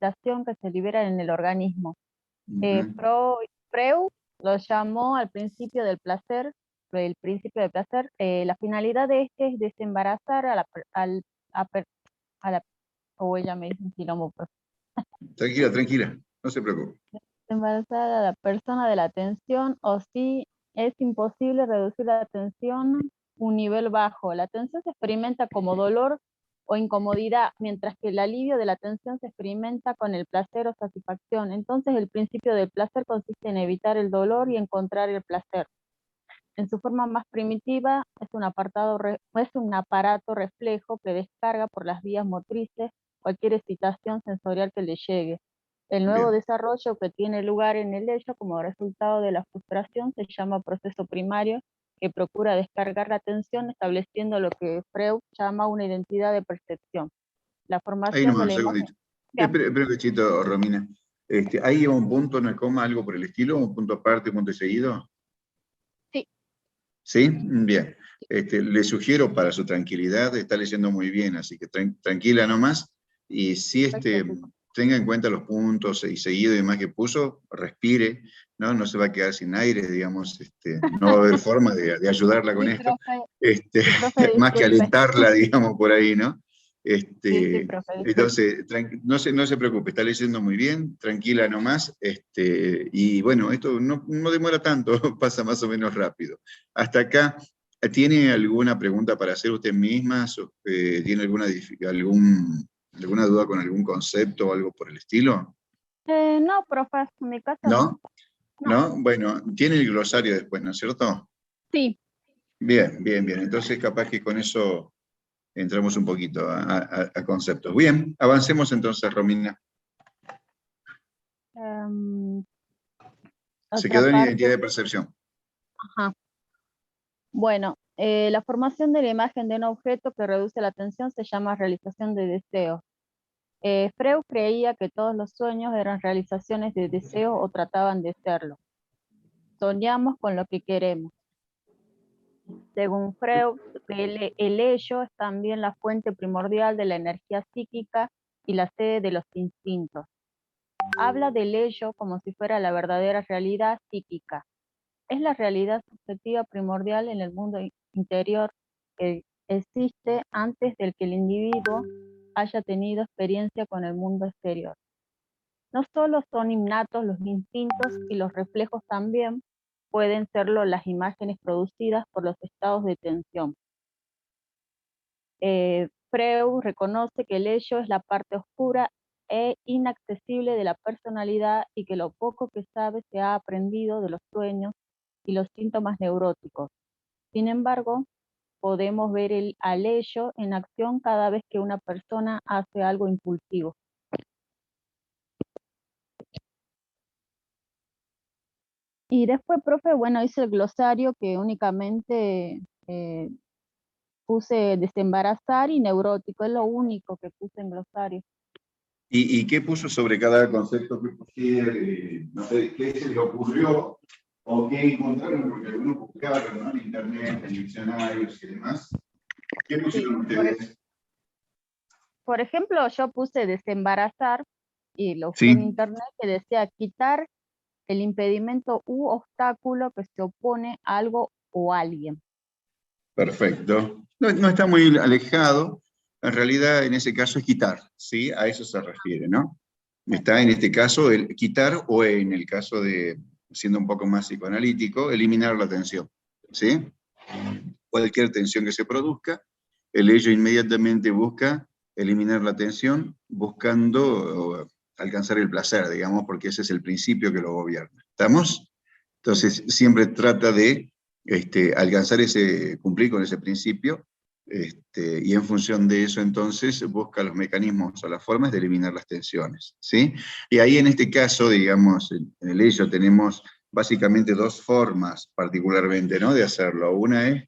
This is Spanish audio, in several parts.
excitación que se libera en el organismo. Ujú. Freud lo llamó al principio del placer, el principio del placer. La finalidad de este es desembarazar a la, a la, o ella me dice un quilombo, pues. Tranquila, tranquila, no se preocupe. Desembarazar a la persona de la tensión, o si es imposible reducir la tensión un nivel bajo. La tensión se experimenta como dolor o incomodidad, mientras que el alivio de la tensión se experimenta con el placer o satisfacción. Entonces el principio del placer consiste en evitar el dolor y encontrar el placer. En su forma más primitiva es un aparato reflejo que descarga por las vías motrices cualquier excitación sensorial que le llegue. El nuevo Bien. desarrollo que tiene lugar en el hecho como resultado de la frustración se llama proceso primario, que procura descargar la atención estableciendo lo que Freud llama una identidad de percepción. La Ahí formación de nomás, un la imagen. segundito. Bien. Espera un cachito, Romina. ¿Ahí lleva un punto, una coma, algo por el estilo? ¿Un punto aparte, un punto seguido? Sí. ¿Sí? Bien. Le sugiero para su tranquilidad, está leyendo muy bien, así que tranquila nomás. Y si Perfecto. tenga en cuenta los puntos y seguido y demás que puso, respire, ¿no? No se va a quedar sin aire, digamos, no va a haber forma de ayudarla con Sí, esto. profe. Este, Sí, profe, más que disculpe. alentarla, digamos, por ahí, ¿no? Sí, sí, profe, disculpe. Entonces, no se preocupe, está leyendo muy bien, tranquila nomás, y bueno, esto no demora tanto, pasa más o menos rápido. Hasta acá, ¿tiene alguna pregunta para hacer usted misma? ¿Tiene alguna duda con algún concepto o algo por el estilo? No, profe, en mi caso no. ¿No? No. ¿No? Bueno, tiene el glosario después, ¿no es cierto? Sí. Bien, bien, bien. Entonces, capaz que con eso entramos un poquito a conceptos. Bien, avancemos entonces, Romina. Se Otra quedó en parte. identidad de percepción. Ajá. Bueno, la formación de la imagen de un objeto que reduce la atención se llama realización de deseos. Freud creía que todos los sueños eran realizaciones de deseos o trataban de serlo. Soñamos con lo que queremos. Según Freud, el ello es también la fuente primordial de la energía psíquica y la sede de los instintos. Habla del ello como si fuera la verdadera realidad psíquica. Es la realidad subjetiva primordial en el mundo interior que existe antes de que el individuo haya tenido experiencia con el mundo exterior. No solo son innatos los instintos y los reflejos, también pueden serlo las imágenes producidas por los estados de tensión. Freud reconoce que el ello es la parte oscura e inaccesible de la personalidad y que lo poco que sabe se ha aprendido de los sueños y los síntomas neuróticos. Sin embargo, podemos ver al ello en acción cada vez que una persona hace algo impulsivo. Y después, profe, bueno, hice el glosario que únicamente puse desembarazar y neurótico, es lo único que puse en glosario. ¿Y qué puso sobre cada concepto que pusiera? No sé, ¿qué se le ocurrió o qué encontraron? Porque algunos buscaron, ¿no? En internet, en diccionarios y demás. ¿Qué Sí, pusieron ustedes? por ejemplo, yo puse desembarazar y lo busqué en Sí, internet que decía quitar el impedimento u obstáculo que se opone a algo o a alguien. perfecto. No está muy alejado. En realidad, en ese caso es quitar, ¿sí? A eso se refiere, ¿no? Está en este caso el quitar o en el caso de, siendo un poco más psicoanalítico, eliminar la tensión, ¿sí? Cualquier tensión que se produzca, el ello inmediatamente busca eliminar la tensión, buscando alcanzar el placer, digamos, porque ese es el principio que lo gobierna. ¿Estamos? Entonces, siempre trata de alcanzar cumplir con ese principio, y en función de eso, entonces, busca los mecanismos o las formas de eliminar las tensiones, ¿sí? Y ahí, en este caso, digamos, en el ello tenemos básicamente dos formas, particularmente, ¿no?, de hacerlo. Una es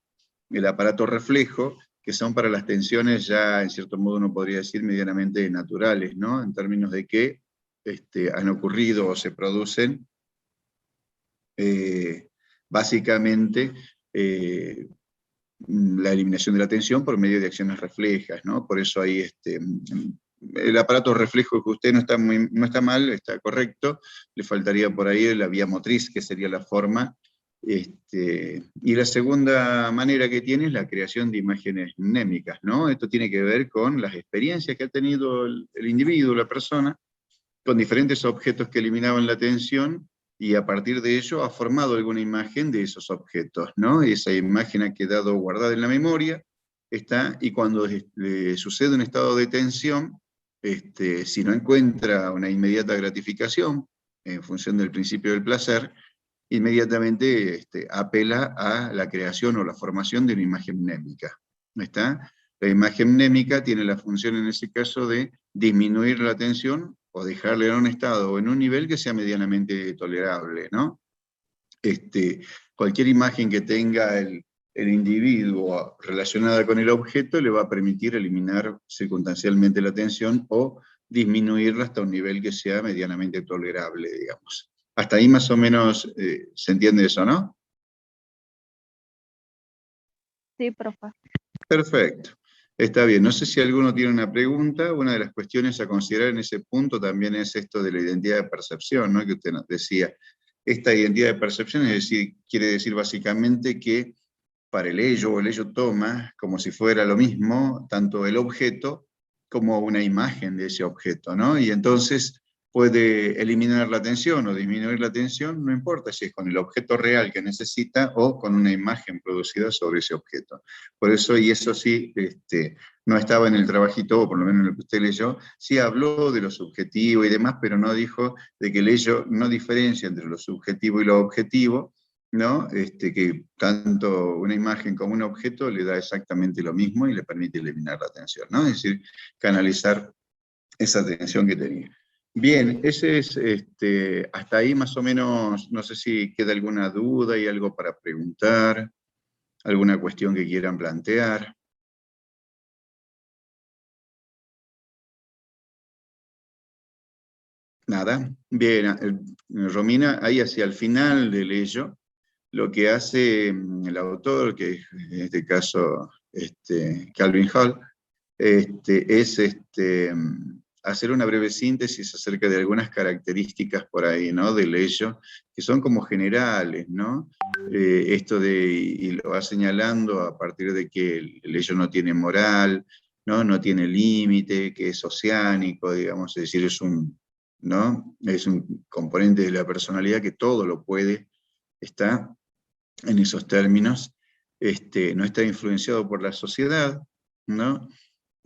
el aparato reflejo, que son para las tensiones ya, en cierto modo, uno podría decir, medianamente naturales, ¿no?, en términos de que han ocurrido o se producen básicamente la eliminación de la tensión por medio de acciones reflejas, ¿no? Por eso hay el aparato reflejo que usted no está mal, está correcto, le faltaría por ahí la vía motriz, que sería la forma. Y la segunda manera que tiene es la creación de imágenes mnémicas, ¿no? Esto tiene que ver con las experiencias que ha tenido el individuo, la persona, con diferentes objetos que eliminaban la atención, y a partir de ello ha formado alguna imagen de esos objetos, ¿no? Y esa imagen ha quedado guardada en la memoria, y cuando le sucede un estado de tensión, si no encuentra una inmediata gratificación, en función del principio del placer, inmediatamente apela a la creación o la formación de una imagen mnémica. ¿Está? La imagen mnémica tiene la función en ese caso de disminuir la tensión o dejarle en un estado o en un nivel que sea medianamente tolerable, ¿no? Cualquier imagen que tenga el individuo relacionada con el objeto le va a permitir eliminar circunstancialmente la tensión o disminuirla hasta un nivel que sea medianamente tolerable, digamos. Hasta ahí más o menos se entiende eso, ¿no? Sí, profe. Perfecto. Está bien. No sé si alguno tiene una pregunta. Una de las cuestiones a considerar en ese punto también es esto de la identidad de percepción, ¿no? Que usted nos decía. Esta identidad de percepción quiere decir básicamente que para el ello toma como si fuera lo mismo, tanto el objeto como una imagen de ese objeto, ¿no? Y entonces puede eliminar la tensión o disminuir la tensión, no importa si es con el objeto real que necesita o con una imagen producida sobre ese objeto. Por eso, y eso sí, no estaba en el trabajito, o por lo menos en lo que usted leyó, sí habló de lo subjetivo y demás, pero no dijo de que el ello no diferencia entre lo subjetivo y lo objetivo, ¿no? Que tanto una imagen como un objeto le da exactamente lo mismo y le permite eliminar la tensión, ¿no? Es decir, canalizar esa tensión que tenía. Bien, ese es, hasta ahí más o menos, no sé si queda alguna duda y algo para preguntar, alguna cuestión que quieran plantear. Nada. Bien, Romina, ahí hacia el final del ello, lo que hace el autor, que en este caso Calvin Hall, es hacer una breve síntesis acerca de algunas características por ahí, ¿no? Del ello, que son como generales, ¿no? Y lo va señalando a partir de que el ello no tiene moral, ¿no? No tiene límite, que es oceánico, digamos, es decir, ¿no? Es un componente de la personalidad que todo lo puede, está en esos términos, no está influenciado por la sociedad, ¿no?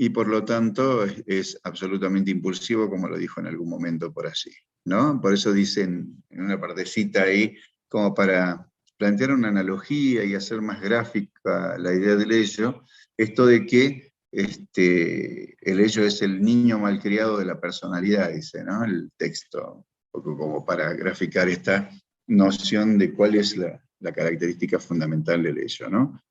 Y por lo tanto es absolutamente impulsivo, como lo dijo en algún momento por allí, ¿no? Por eso dicen en una partecita ahí, como para plantear una analogía y hacer más gráfica la idea del ello, esto de que el ello es el niño malcriado de la personalidad, dice, ¿no? El texto, un poco como para graficar esta noción de cuál es la característica fundamental del ello, ¿no?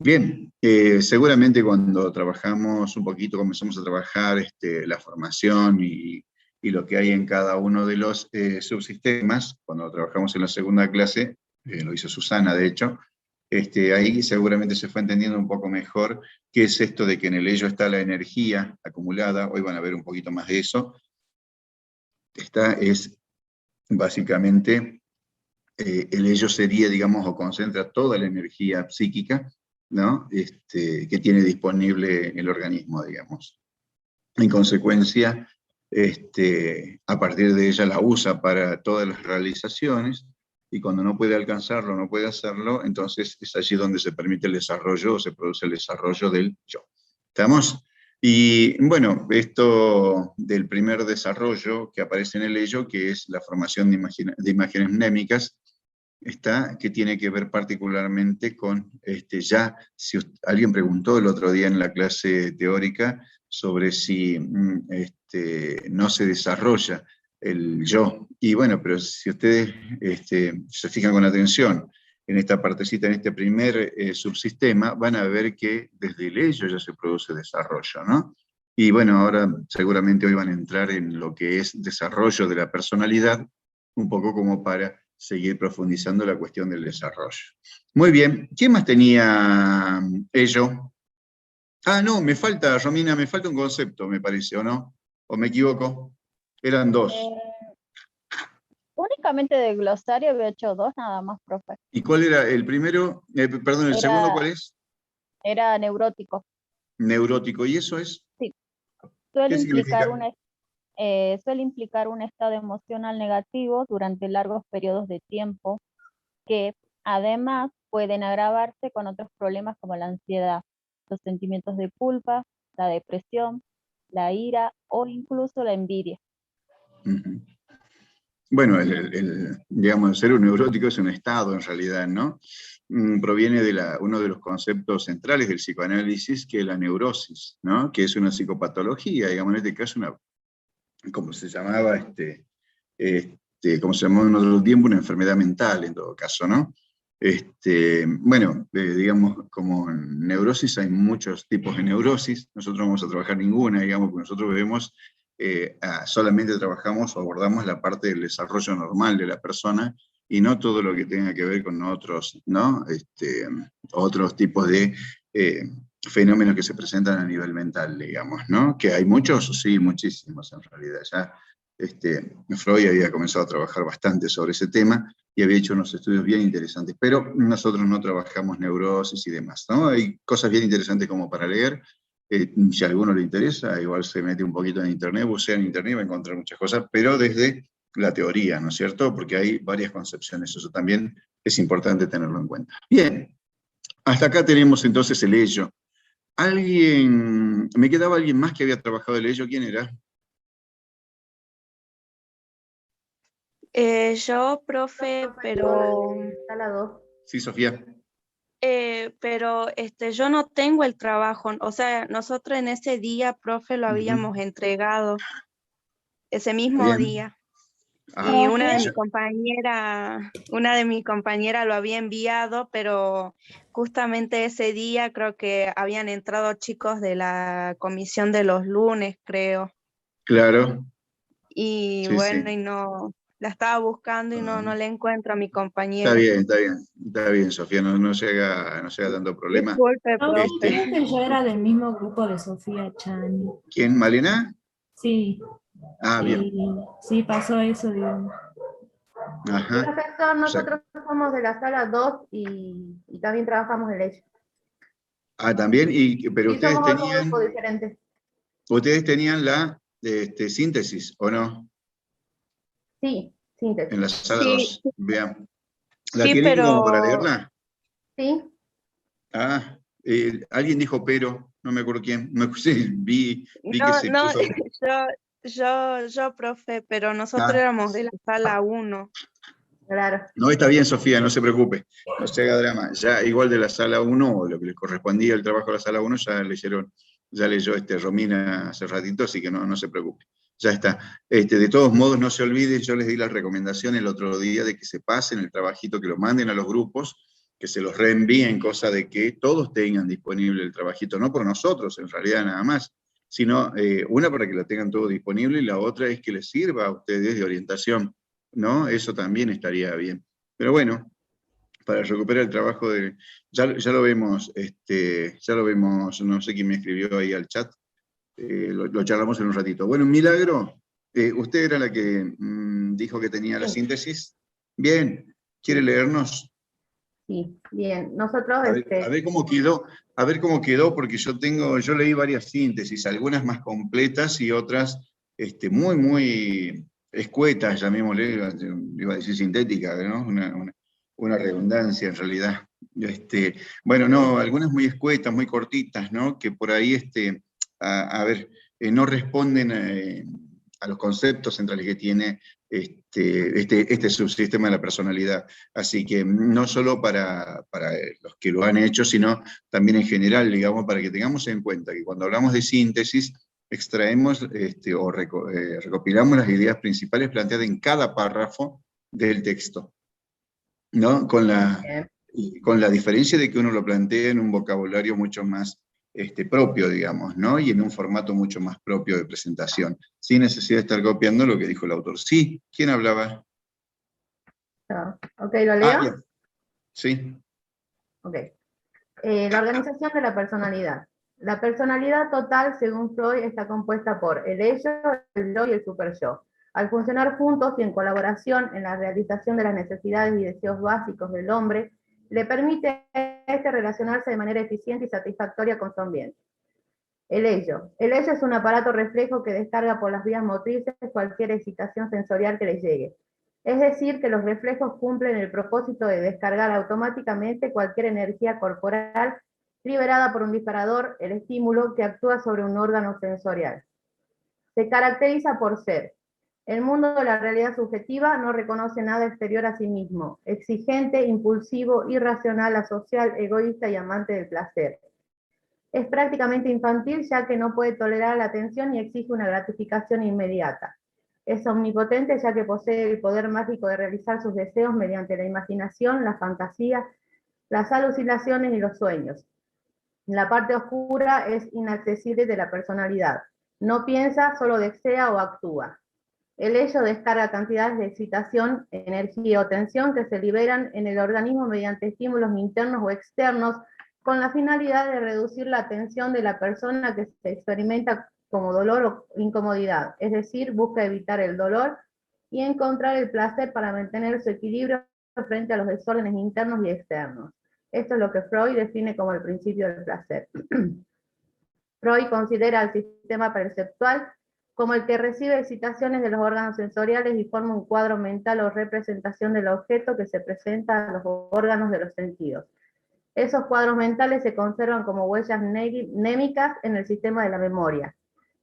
Bien, seguramente cuando trabajamos un poquito, comenzamos a trabajar la formación y lo que hay en cada uno de los subsistemas, cuando trabajamos en la segunda clase, lo hizo Susana de hecho, ahí seguramente se fue entendiendo un poco mejor qué es esto de que en el ello está la energía acumulada. Hoy van a ver un poquito más de eso. Esta es básicamente, el ello sería, digamos, o concentra toda la energía psíquica, ¿no? Que tiene disponible el organismo, digamos. En consecuencia, a partir de ella la usa para todas las realizaciones, y cuando no puede alcanzarlo, no puede hacerlo, entonces es allí donde se permite el desarrollo, o se produce el desarrollo del yo. ¿Estamos? Y bueno, esto del primer desarrollo que aparece en el ello, que es la formación de imágenes mnémicas, que tiene que ver particularmente con, si alguien preguntó el otro día en la clase teórica sobre si no se desarrolla el yo. Y bueno, pero si ustedes se fijan con atención en esta partecita, en este primer subsistema, van a ver que desde el ello ya se produce desarrollo, ¿no? Y bueno, ahora seguramente hoy van a entrar en lo que es desarrollo de la personalidad, un poco como para seguir profundizando la cuestión del desarrollo. Muy bien, ¿quién más tenía ello? Ah, no, me falta, Romina, me falta un concepto, me parece, ¿o no? ¿O me equivoco? Eran dos. Únicamente de glosario había hecho 2 nada más, profe. ¿Y cuál era el primero? Perdón, ¿el segundo cuál es? Era neurótico. Neurótico. ¿Y eso es? Sí. ¿Qué significa? Suele implicar un estado emocional negativo durante largos periodos de tiempo que además pueden agravarse con otros problemas como la ansiedad, los sentimientos de culpa, la depresión, la ira o incluso la envidia. Ujú. Bueno, digamos, el ser un neurótico es un estado en realidad, ¿no? Proviene de uno de los conceptos centrales del psicoanálisis, que es la neurosis, ¿no? Que es una psicopatología, digamos, en este caso, como se llamaba, como se llamó en otro tiempo, una enfermedad mental en todo caso, ¿no? Bueno, digamos, como en neurosis hay muchos tipos de neurosis, nosotros no vamos a trabajar ninguna, digamos, porque nosotros vemos, solamente trabajamos o abordamos la parte del desarrollo normal de la persona y no todo lo que tenga que ver con otros, ¿no? Otros tipos de fenómenos que se presentan a nivel mental, digamos, ¿no? Que hay muchos, sí, muchísimos en realidad. Ya Freud había comenzado a trabajar bastante sobre ese tema y había hecho unos estudios bien interesantes, pero nosotros no trabajamos neurosis y demás, ¿no? Hay cosas bien interesantes como para leer, si a alguno le interesa, igual se mete un poquito en internet, busca en internet y va a encontrar muchas cosas, pero desde la teoría, ¿no es cierto? Porque hay varias concepciones, eso también es importante tenerlo en cuenta. Bien, hasta acá tenemos entonces el ello. ¿Me quedaba alguien más que había trabajado el ello? ¿Quién era? Yo, profe, pero, Sala 2. Sí, Sofía. yo no tengo el trabajo, o sea, nosotros en ese día, profe, lo habíamos entregado ese mismo Bien. día. Ah, Y ya. una de mis compañeras lo había enviado, pero justamente ese día creo que habían entrado chicos de la comisión de los lunes, creo. Claro, Y sí, bueno, sí. y no, la estaba buscando y no le encuentro a mi Está compañera. bien, está bien, está bien, Sofía, no se haga tanto problema. Disculpe, No, profe. creo que yo era del mismo grupo de Sofía Chani. ¿Quién, Malena? Sí, Ah, bien. y sí pasó eso, digamos. Ajá. Profesor, O sea, nosotros somos de la sala 2 y también trabajamos en ley. también, pero Sí, somos otro grupo diferente. ustedes tenían la síntesis, ¿o no? Sí, En síntesis. la sala Sí, 2. Vean. ¿La sí, tienen como para pero leerla? Sí, Ah, alguien dijo pero, no me acuerdo quién. Sí, vi que no, se no, puso. yo, profe, pero nosotros Ah, éramos de la sala 1. claro. no, está bien, Sofía, no se preocupe, no se haga drama. Ya igual de la sala 1, o lo que le correspondía el trabajo a la sala 1, ya leyó Romina hace ratito, así que no se preocupe. Ya está. De todos modos, no se olviden, yo les di la recomendación el otro día de que se pasen el trabajito, que lo manden a los grupos, que se los reenvíen, cosa de que todos tengan disponible el trabajito, no por nosotros, en realidad nada más, sino una para que lo tengan todo disponible y la otra es que les sirva a ustedes de orientación, ¿no? Eso también estaría bien. Pero bueno, para recuperar el trabajo ya lo vemos, ya lo vemos, no sé quién me escribió ahí al chat, lo charlamos en un ratito. Bueno, Milagro, usted era la que dijo que tenía la Sí. síntesis. Bien, ¿quiere leernos? Sí, bien. Nosotros, A ver cómo quedó, porque yo leí varias síntesis, algunas más completas y otras muy escuetas, llamémosle, iba a decir sintética, ¿no? Una redundancia en realidad. Bueno, no, algunas muy escuetas, muy cortitas, ¿no? Que por ahí, a ver, no responden a los conceptos centrales que tiene este subsistema de la personalidad. Así que no solo para los que lo han hecho, sino también en general, digamos, para que tengamos en cuenta que cuando hablamos de síntesis, extraemos recopilamos las ideas principales planteadas en cada párrafo del texto, ¿no? Con la diferencia de que uno lo plantea en un vocabulario mucho más propio, digamos, ¿no? Y en un formato mucho más propio de presentación, sin necesidad de estar copiando lo que dijo el autor. Sí, ¿quién hablaba? Ok, ¿lo leo? Bien. Sí. Ok. La organización de la personalidad. La personalidad total, según Freud, está compuesta por el ello, el yo y el superyo. Al funcionar juntos y en colaboración en la realización de las necesidades y deseos básicos del hombre, le permite a este relacionarse de manera eficiente y satisfactoria con su ambiente. El ello. El ello es un aparato reflejo que descarga por las vías motrices cualquier excitación sensorial que le llegue. Es decir, que los reflejos cumplen el propósito de descargar automáticamente cualquier energía corporal liberada por un disparador, el estímulo, que actúa sobre un órgano sensorial. Se caracteriza por ser: el mundo de la realidad subjetiva no reconoce nada exterior a sí mismo, exigente, impulsivo, irracional, asocial, egoísta y amante del placer. Es prácticamente infantil, ya que no puede tolerar la tensión y exige una gratificación inmediata. Es omnipotente, ya que posee el poder mágico de realizar sus deseos mediante la imaginación, la fantasía, las alucinaciones y los sueños. La parte oscura es inaccesible de la personalidad. No piensa, solo desea o actúa. El ello descarga cantidades de excitación, energía o tensión que se liberan en el organismo mediante estímulos internos o externos, con la finalidad de reducir la tensión de la persona que se experimenta como dolor o incomodidad, es decir, busca evitar el dolor y encontrar el placer para mantener su equilibrio frente a los desórdenes internos y externos. Esto es lo que Freud define como el principio del placer. Freud considera al sistema perceptual como el que recibe excitaciones de los órganos sensoriales y forma un cuadro mental o representación del objeto que se presenta a los órganos de los sentidos. Esos cuadros mentales se conservan como huellas mnémicas en el sistema de la memoria.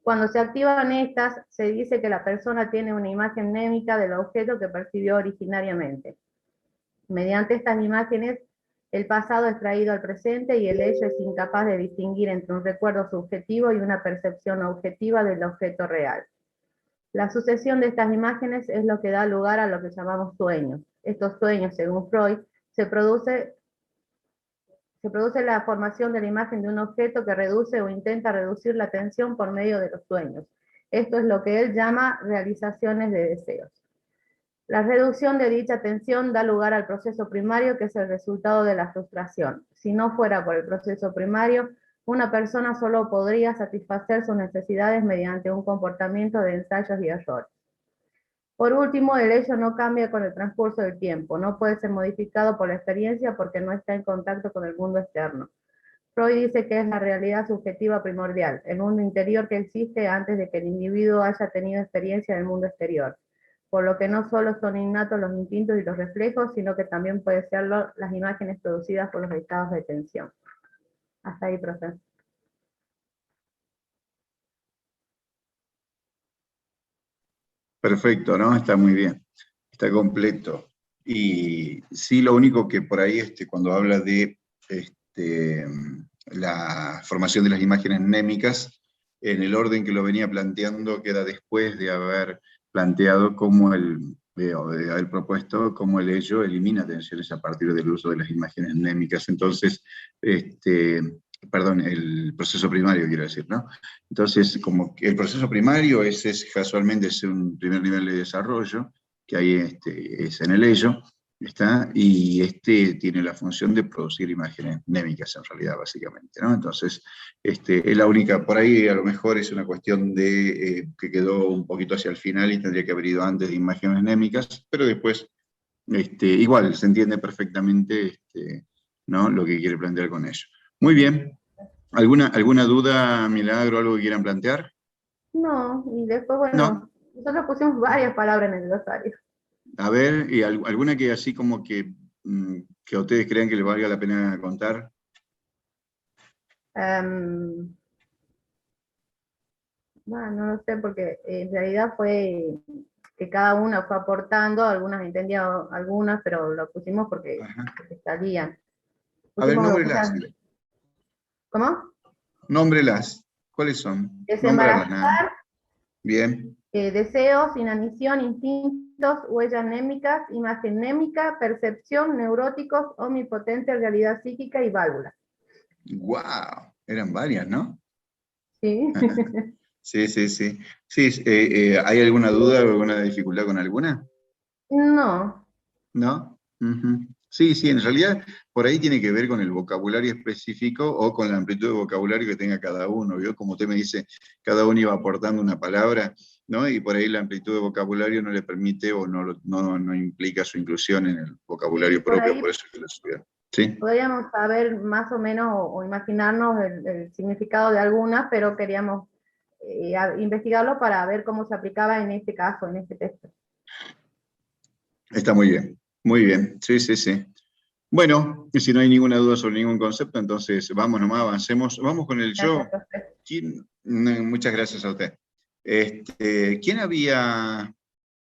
Cuando se activan estas, se dice que la persona tiene una imagen mnémica del objeto que percibió originariamente. Mediante estas imágenes, el pasado es traído al presente y el ello es incapaz de distinguir entre un recuerdo subjetivo y una percepción objetiva del objeto real. La sucesión de estas imágenes es lo que da lugar a lo que llamamos sueños. Estos sueños, según Freud, se produce la formación de la imagen de un objeto que reduce o intenta reducir la tensión por medio de los sueños. Esto es lo que él llama realizaciones de deseos. La reducción de dicha tensión da lugar al proceso primario, que es el resultado de la frustración. Si no fuera por el proceso primario, una persona solo podría satisfacer sus necesidades mediante un comportamiento de ensayos y errores. Por último, el ello no cambia con el transcurso del tiempo, no puede ser modificado por la experiencia porque no está en contacto con el mundo externo. Freud dice que es la realidad subjetiva primordial, el mundo interior que existe antes de que el individuo haya tenido experiencia del mundo exterior, por lo que no solo son innatos los instintos y los reflejos, sino que también pueden serlo las imágenes producidas por los estados de tensión. Hasta ahí, profe. Perfecto, ¿no? Está muy bien, está completo. Y sí, lo único que por ahí, cuando habla de la formación de las imágenes mnémicas, en el orden que lo venía planteando, queda después de haber planteado cómo de haber propuesto cómo el ello elimina tensiones a partir del uso de las imágenes mnémicas. Entonces, perdón, el proceso primario, quiero decir, ¿no? Entonces, como que el proceso primario es casualmente es un primer nivel de desarrollo, que ahí es en el ello, ¿está? Y tiene la función de producir imágenes mnémicas, en realidad, básicamente, ¿no? Entonces, es la única, por ahí a lo mejor es una cuestión de que quedó un poquito hacia el final y tendría que haber ido antes de imágenes mnémicas, pero después, igual, se entiende perfectamente, ¿no? Lo que quiere plantear con ello. Muy bien. ¿Alguna duda, Milagro, algo que quieran plantear? No, y después, bueno, No. nosotros pusimos varias palabras en el glosario. A ver, ¿y alguna que así como que a ustedes crean que les valga la pena contar? Bueno, no lo sé, porque en realidad fue que cada una fue aportando, algunas entendía algunas, pero lo pusimos porque salían. A ver, Pusimos nómbrelas. ¿Cómo? Nómbrelas. ¿Cuáles son? Nómbralas, nada. Desembarazar, Bien. deseos, inanición, instintos, huellas mnémicas, imagen mnémica, percepción, neuróticos, omnipotente, realidad psíquica y válvulas. ¡Wow! Eran varias, ¿no? Sí. Sí, sí, sí. Sí, ¿hay alguna duda o alguna dificultad con alguna? No. ¿No? Sí, sí, en realidad por ahí tiene que ver con el vocabulario específico o con la amplitud de vocabulario que tenga cada uno. ¿Vio? Como usted me dice, cada uno iba aportando una palabra, ¿no? Y por ahí la amplitud de vocabulario no le permite o no implica su inclusión en el vocabulario Y por propio, ahí por eso que lo subió. ¿Sí? podríamos saber más o menos o imaginarnos el significado de algunas, pero queríamos investigarlo para ver cómo se aplicaba en este caso, en este texto. Está muy bien, muy bien. Sí, sí, sí. Bueno, y si no hay ninguna duda sobre ningún concepto, entonces vamos nomás, avancemos. Vamos con el Gracias, yo. profe. Muchas gracias a usted. ¿Quién había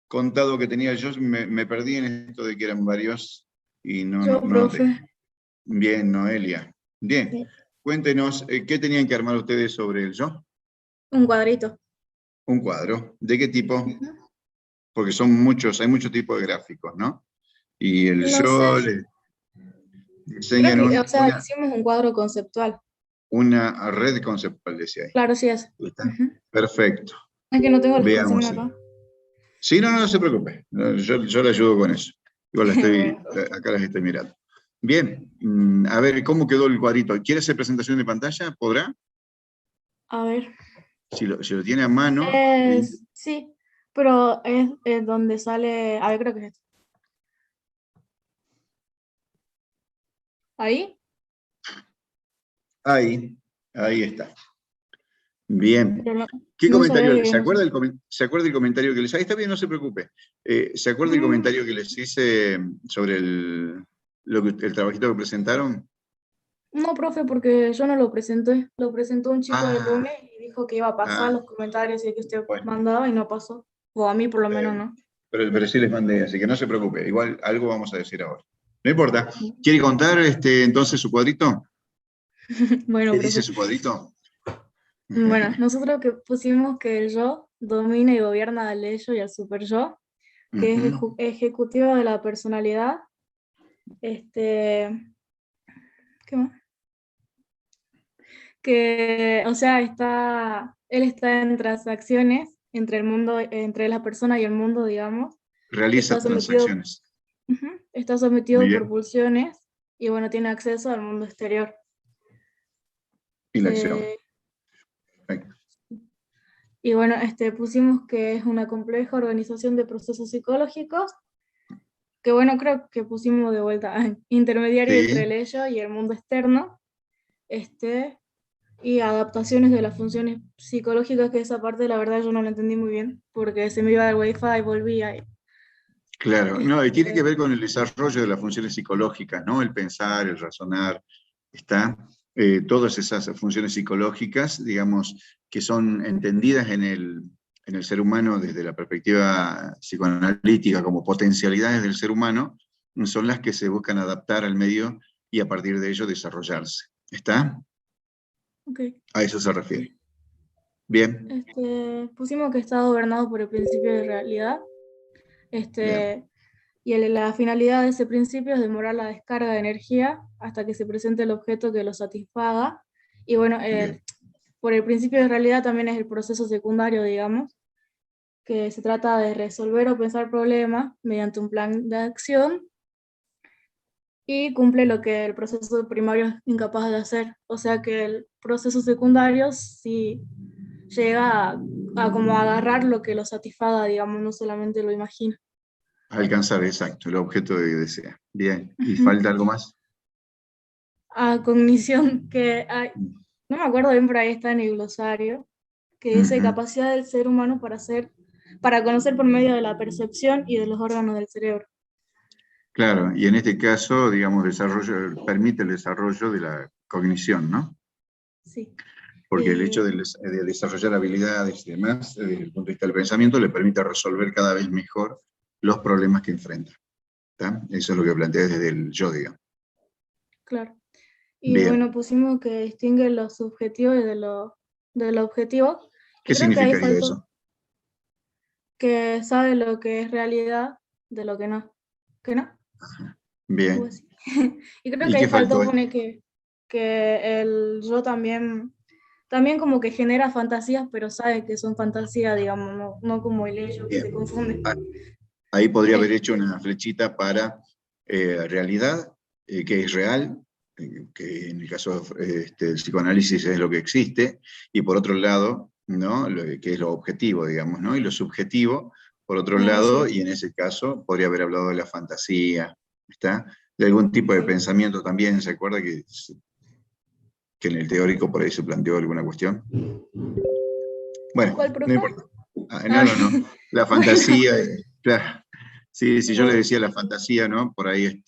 contado que tenía yo? Me perdí en esto de que eran varios y Yo, no noté. profe. Bien, Noelia. Bien, Sí. cuéntenos, ¿qué tenían que armar ustedes sobre el yo? Un cuadrito. Un cuadro. ¿De qué tipo? Ujú. Porque son muchos, hay muchos tipos de gráficos, ¿no? Y el No sé. yo le Creo enseñan que, o sea, hicimos un cuadro conceptual. una red conceptual, decía ahí. Claro, sí es. ¿Está? Ujú. Perfecto. Es que no tengo la extensión Veamos. acá. Sí, no se preocupe. No, yo le ayudo con eso. Igual Bueno. acá las estoy mirando. Bien, a ver, ¿cómo quedó el cuadrito? ¿Quiere hacer presentación de pantalla? ¿Podrá? A ver. Si lo tiene a mano. Sí, pero es donde sale. A ver, creo que es esto. ¿Ahí? Ahí está. Bien. Pero no, ¿Qué no sabía comentario? que ¿Se no sé. acuerda, ¿Se acuerda el comentario que les hice? Ahí está bien, no se preocupe. ¿Se acuerda el Mm, comentario que les hice sobre el trabajito que presentaron? No, profe, porque yo no lo presenté. Lo presentó un chico del Ah, lunes y dijo que iba a pasar ah, los comentarios y que usted bueno. mandaba y no pasó. O a mí por lo menos no. Pero sí les mandé, así que no se preocupe. Igual algo vamos a decir ahora. No importa. ¿Quiere contar entonces su cuadrito? Bueno, ¿Qué dice profe. su cuadrito? Bueno, nosotros que pusimos que el yo domina y gobierna al ello y al super yo, que es Ujú. ejecutivo de la personalidad, ¿qué más? Que, o sea, él está en transacciones entre el mundo, entre la persona y el mundo, digamos, Realiza está sometido, transacciones. ujú, está Muy sometido por bien. pulsiones y bueno, tiene acceso al mundo exterior. Y la acción. Eh, Perfecto. y bueno, pusimos que es una compleja organización de procesos psicológicos que bueno, creo que pusimos de vuelta intermediario entre el Sí. ello y el mundo externo, y adaptaciones de las funciones psicológicas, que esa parte la verdad yo no la entendí muy bien, porque se me iba del wifi y volvía. Claro. No, y tiene que Este, ver con el desarrollo de las funciones psicológicas, ¿no? El pensar, el razonar, está. Todas esas funciones psicológicas, digamos, que son entendidas en el ser humano desde la perspectiva psicoanalítica como potencialidades del ser humano, son las que se buscan adaptar al medio y a partir de ello desarrollarse. ¿Está? ok. A eso se refiere. Bien, Pusimos que está gobernado por el principio de realidad, bien, y la finalidad de ese principio es demorar la descarga de energía hasta que se presente el objeto que lo satisfaga. Y bueno, bien. por el principio de realidad también es el proceso secundario, digamos, que se trata de resolver o pensar problemas mediante un plan de acción y cumple lo que el proceso primario es incapaz de hacer. O sea que el proceso secundario sí llega a como agarrar lo que lo satisfaga, digamos, no solamente lo imagina. Alcanzar, exacto, el objeto que desea. Bien, ¿y Ujú. falta algo más? A cognición, que hay, no me acuerdo bien, pero ahí está en el glosario, que dice Ujú. capacidad del ser humano para conocer por medio de la percepción y de los órganos del cerebro. Claro, y en este caso, digamos, permite el desarrollo de la cognición, ¿no? Sí. Porque el hecho de desarrollar habilidades y demás, desde el punto de vista del pensamiento, le permite resolver cada vez mejor los problemas que enfrenta. ¿Está? Eso es lo que plantea desde el yo, digamos. Claro. Y bueno, Bien, pusimos que distingue lo subjetivo y de lo objetivo. Y ¿qué creo que ahí significaría faltó eso? que sabe lo que es realidad de lo que no. ¿Que no? Algo Bien, así. Y creo ¿y que ahí qué faltó? faltó poner que el yo también como que genera fantasías, pero sabe que son fantasías, digamos, no como el ello que se Bien, confunde. ahí podría haber Eh, hecho una flechita para realidad, que es real, que en el caso del psicoanálisis es lo que existe, y por otro lado, ¿no? Que es lo objetivo, digamos, ¿no? Y lo subjetivo, por otro lado, Sí. y en ese caso podría haber hablado de la fantasía, ¿está? De algún tipo de pensamiento también, ¿se acuerda que en el teórico por ahí se planteó alguna cuestión? Bueno, ¿Cuál, no profe? importa. No. La fantasía, claro. Sí, si yo le Bueno, decía la fantasía, ¿no? Por ahí,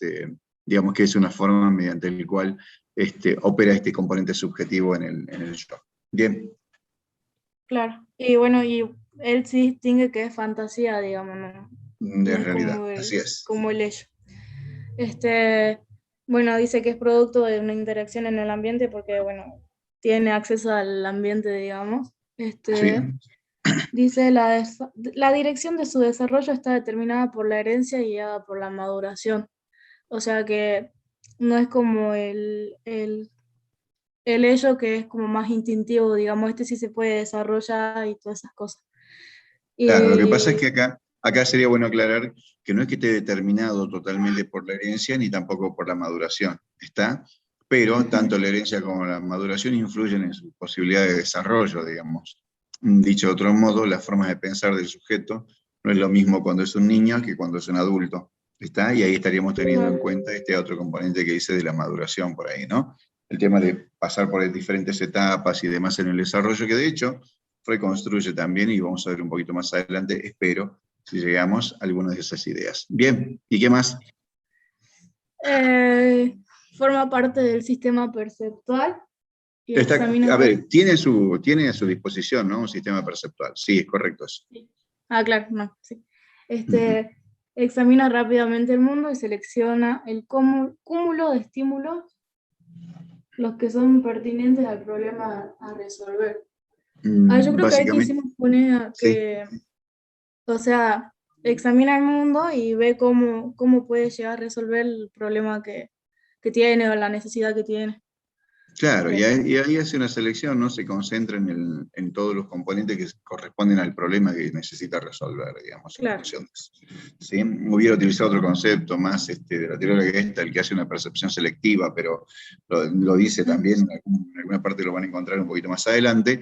digamos que es una forma mediante la cual opera este componente subjetivo en el yo. Bien. claro. Y bueno, y él sí distingue que es fantasía, digamos, no, no De es realidad, así es. como el ello. Bueno, dice que es producto de una interacción en el ambiente porque, bueno, tiene acceso al ambiente, digamos. Sí, Dice, la dirección de su desarrollo está determinada por la herencia y guiada por la maduración. O sea que no es como el ello que es como más instintivo, digamos, este sí se puede desarrollar y todas esas cosas. claro, lo que pasa es que Y, acá sería bueno aclarar que no es que esté determinado totalmente por la herencia ni tampoco por la maduración, ¿está? Pero tanto la herencia como la maduración influyen en su posibilidad de desarrollo, digamos. Dicho de otro modo, las formas de pensar del sujeto no es lo mismo cuando es un niño que cuando es un adulto, ¿está? Y ahí estaríamos teniendo en cuenta este otro componente que dice de la maduración por ahí, ¿no? El tema de pasar por diferentes etapas y demás en el desarrollo, que de hecho reconstruye también, y vamos a ver un poquito más adelante, espero, si llegamos a algunas de esas ideas. Bien, ¿y qué más? forma parte del sistema perceptual y Está, examina... a ver, tiene a su disposición, ¿no? Un sistema perceptual. Sí, es correcto eso. Ah, claro, no, sí. Ujú. Examina rápidamente el mundo y selecciona el cúmulo de estímulos, los que son pertinentes al problema a resolver. Yo creo que ahí Básicamente, quisimos poner sí. que, o sea, examina el mundo y ve cómo puede llegar a resolver el problema que tiene o la necesidad que tiene. Claro, y ahí hace una selección, ¿no? Se concentra en todos los componentes que corresponden al problema que necesita resolver, digamos, en Claro, función de eso. ¿Sí? Hubiera utilizado otro concepto más de la teoría de Gestalt, que hace una percepción selectiva, pero lo dice también, en alguna parte lo van a encontrar un poquito más adelante,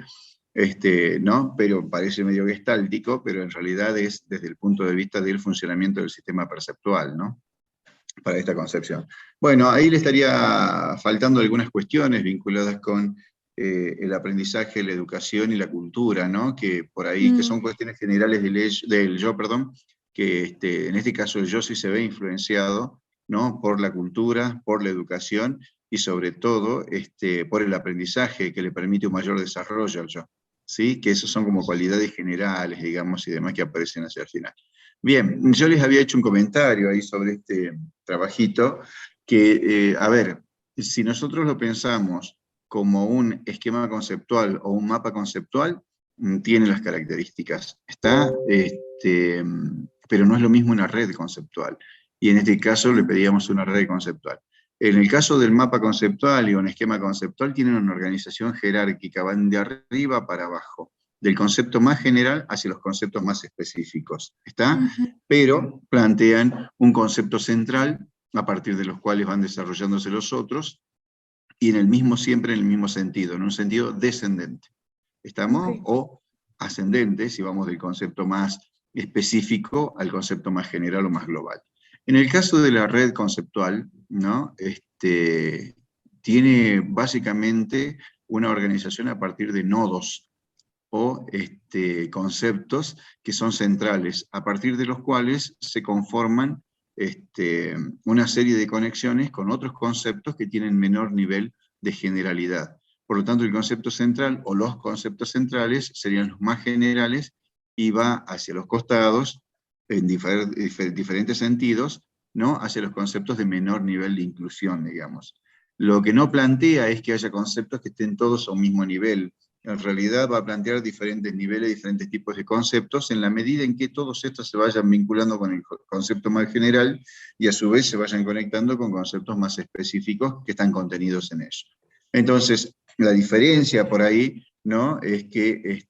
¿no? Pero parece medio gestáltico, pero en realidad es desde el punto de vista del funcionamiento del sistema perceptual, ¿no? Para esta concepción. Bueno, ahí le estaría faltando algunas cuestiones vinculadas con el aprendizaje, la educación y la cultura, ¿no? Que por ahí, que son cuestiones generales del yo, perdón, que en este caso el yo sí se ve influenciado, ¿no? Por la cultura, por la educación y sobre todo por el aprendizaje que le permite un mayor desarrollo al yo, ¿sí? Que esos son como cualidades generales, digamos, y demás que aparecen hacia el final. Bien, yo les había hecho un comentario ahí sobre este trabajito, que, a ver, si nosotros lo pensamos como un esquema conceptual o un mapa conceptual, tiene las características, ¿está? Pero no es lo mismo una red conceptual, y en este caso le pedíamos una red conceptual. En el caso del mapa conceptual y un esquema conceptual, tienen una organización jerárquica, van de arriba para abajo, del concepto más general hacia los conceptos más específicos, ¿está? Pero plantean un concepto central a partir de los cuales van desarrollándose los otros, y siempre en el mismo sentido, en un sentido descendente. ¿Estamos? ok. O ascendente, si vamos del concepto más específico al concepto más general o más global. En el caso de la red conceptual, ¿no? Tiene básicamente una organización a partir de nodos o conceptos que son centrales, a partir de los cuales se conforman una serie de conexiones con otros conceptos que tienen menor nivel de generalidad. Por lo tanto, el concepto central o los conceptos centrales serían los más generales y va hacia los costados en diferentes sentidos, ¿no? Hacia los conceptos de menor nivel de inclusión, digamos. Lo que no plantea es que haya conceptos que estén todos a un mismo nivel. En realidad va a plantear diferentes niveles, diferentes tipos de conceptos, en la medida en que todos estos se vayan vinculando con el concepto más general y a su vez se vayan conectando con conceptos más específicos que están contenidos en ellos. Entonces, la diferencia por ahí, ¿no? Es que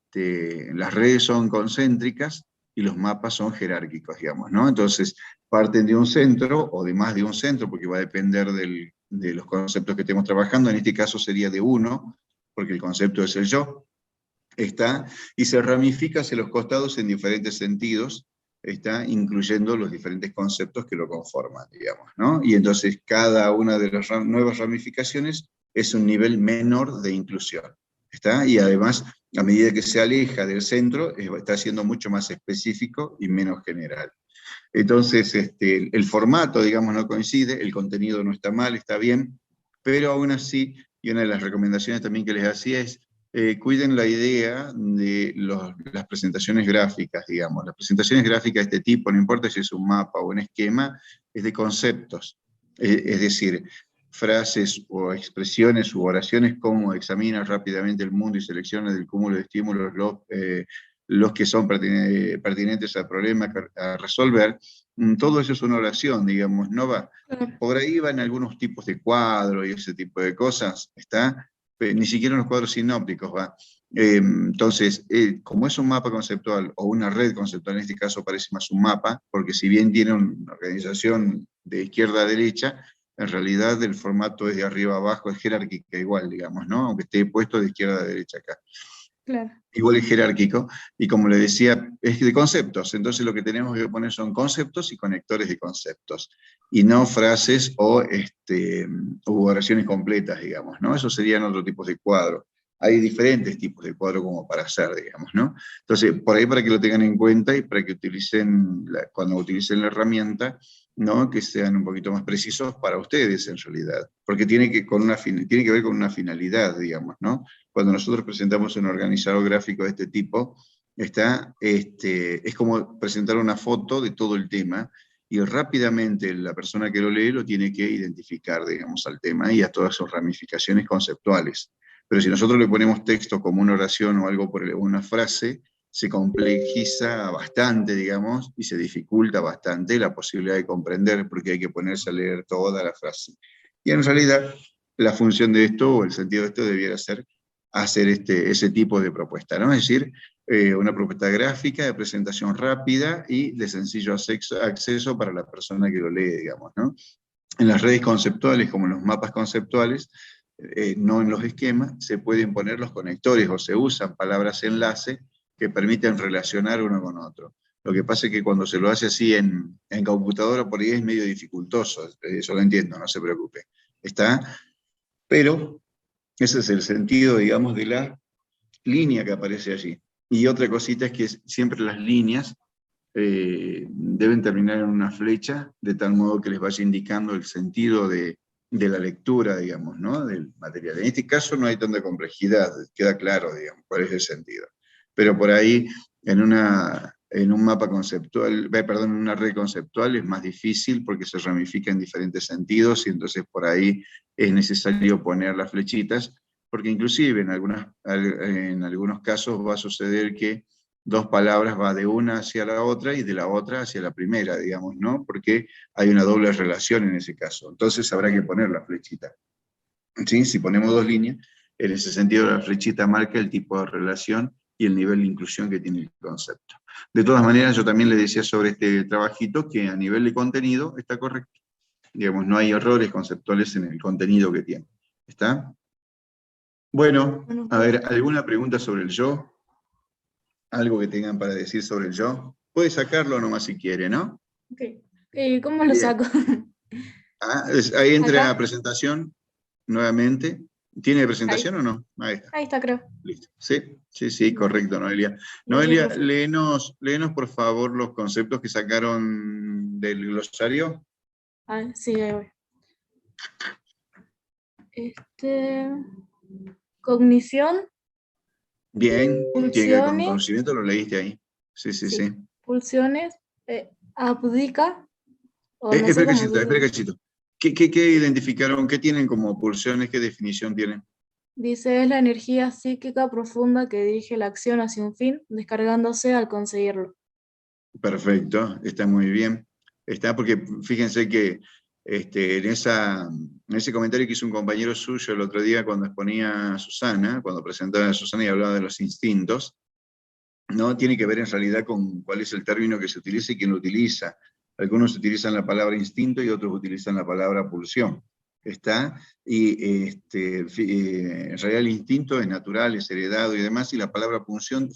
las redes son concéntricas, y los mapas son jerárquicos, digamos, ¿no? Entonces, parten de un centro, o de más de un centro, porque va a depender de los conceptos que estemos trabajando, en este caso sería de uno, porque el concepto es el yo, ¿está? Y se ramifica hacia los costados en diferentes sentidos, ¿está? Incluyendo los diferentes conceptos que lo conforman, digamos, ¿no? Y entonces cada una de las nuevas ramificaciones es un nivel menor de inclusión, ¿está? Y además, a medida que se aleja del centro, está siendo mucho más específico y menos general. Entonces, el formato, digamos, no coincide, el contenido no está mal, está bien, pero aún así, y una de las recomendaciones también que les hacía es, cuiden la idea de las presentaciones gráficas, digamos. Las presentaciones gráficas de este tipo, no importa si es un mapa o un esquema, es de conceptos. Es decir, frases o expresiones u oraciones como examina rápidamente el mundo y selecciona del cúmulo de estímulos los que son pertinentes al problema a resolver. Todo eso es una oración, digamos, no va. Por ahí van algunos tipos de cuadros y ese tipo de cosas, ¿está? Ni siquiera los cuadros sinópticos va. Entonces, como es un mapa conceptual o una red conceptual, en este caso parece más un mapa, porque si bien tiene una organización de izquierda a derecha, en realidad el formato es de arriba a abajo, es jerárquica igual, digamos, ¿no? Aunque esté puesto de izquierda a derecha acá. Claro. Igual es jerárquico, y como le decía, es de conceptos, entonces lo que tenemos que poner son conceptos y conectores de conceptos, y no frases o oraciones completas, digamos, ¿no? Esos serían otros tipos de cuadros. Hay diferentes tipos de cuadro como para hacer, digamos, ¿no? Entonces, por ahí para que lo tengan en cuenta y para que utilicen, cuando utilicen la herramienta, ¿no? Que sean un poquito más precisos para ustedes en realidad, porque tiene que ver con una finalidad, digamos, ¿no? Cuando nosotros presentamos un organizador gráfico de este tipo, es como presentar una foto de todo el tema, y rápidamente la persona que lo lee lo tiene que identificar, digamos, al tema y a todas sus ramificaciones conceptuales. Pero si nosotros le ponemos texto como una oración o algo por una frase, se complejiza bastante, digamos, y se dificulta bastante la posibilidad de comprender, porque hay que ponerse a leer toda la frase. Y en realidad, la función de esto, o el sentido de esto, debiera ser hacer ese tipo de propuesta, ¿no? Es decir, una propuesta gráfica de presentación rápida y de sencillo acceso para la persona que lo lee, digamos, ¿no? En las redes conceptuales, como en los mapas conceptuales, no en los esquemas, se pueden poner los conectores o se usan palabras enlace que permiten relacionar uno con otro. Lo que pasa es que cuando se lo hace así en computadora, por ahí es medio dificultoso, eso lo entiendo, no se preocupe. ¿Está? Pero ese es el sentido, digamos, de la línea que aparece allí. Y otra cosita es que siempre las líneas deben terminar en una flecha, de tal modo que les vaya indicando el sentido de la lectura, digamos, ¿no? Del material. En este caso no hay tanta complejidad, queda claro, digamos, cuál es el sentido. Pero por ahí, en un mapa conceptual, perdón, en una red conceptual es más difícil porque se ramifica en diferentes sentidos, y entonces por ahí es necesario poner las flechitas, porque inclusive en algunos casos va a suceder que dos palabras va de una hacia la otra y de la otra hacia la primera, digamos, ¿no? Porque hay una doble relación en ese caso. Entonces habrá que poner la flechita. ¿Sí? Si ponemos dos líneas, en ese sentido la flechita marca el tipo de relación y el nivel de inclusión que tiene el concepto. De todas maneras, yo también le decía sobre este trabajito que a nivel de contenido está correcto. Digamos, no hay errores conceptuales en el contenido que tiene. ¿Está? Bueno, a ver, ¿alguna pregunta sobre el yo? ¿Algo que tengan para decir sobre el yo? Puede sacarlo nomás si quiere, ¿no? Ok. ¿Cómo lo Bien. saco? Ahí entra ¿Acá? a presentación nuevamente. ¿Tiene presentación o no? Ahí está. Ahí está, creo. Listo. Sí, correcto, Noelia. Noelia, léenos por favor los conceptos que sacaron del glosario. Sí, ahí voy. Cognición. Bien, tiene que ver con Pulsiones. conocimiento, lo leíste ahí. Sí. Pulsiones. Abdica. O no sé Espera cómo se dice. cachito. ¿Qué identificaron? ¿Qué tienen como pulsiones? ¿Qué definición tienen? Dice, es la energía psíquica profunda que dirige la acción hacia un fin, descargándose al conseguirlo. Perfecto, está muy bien. Está porque fíjense que en ese comentario que hizo un compañero suyo el otro día cuando exponía a Susana, cuando presentaba a Susana y hablaba de los instintos, ¿no? Tiene que ver en realidad con cuál es el término que se utiliza y quién lo utiliza. Algunos utilizan la palabra instinto y otros utilizan la palabra pulsión. ¿Está? Y en realidad el instinto es natural, es heredado y demás, y la palabra pulsión,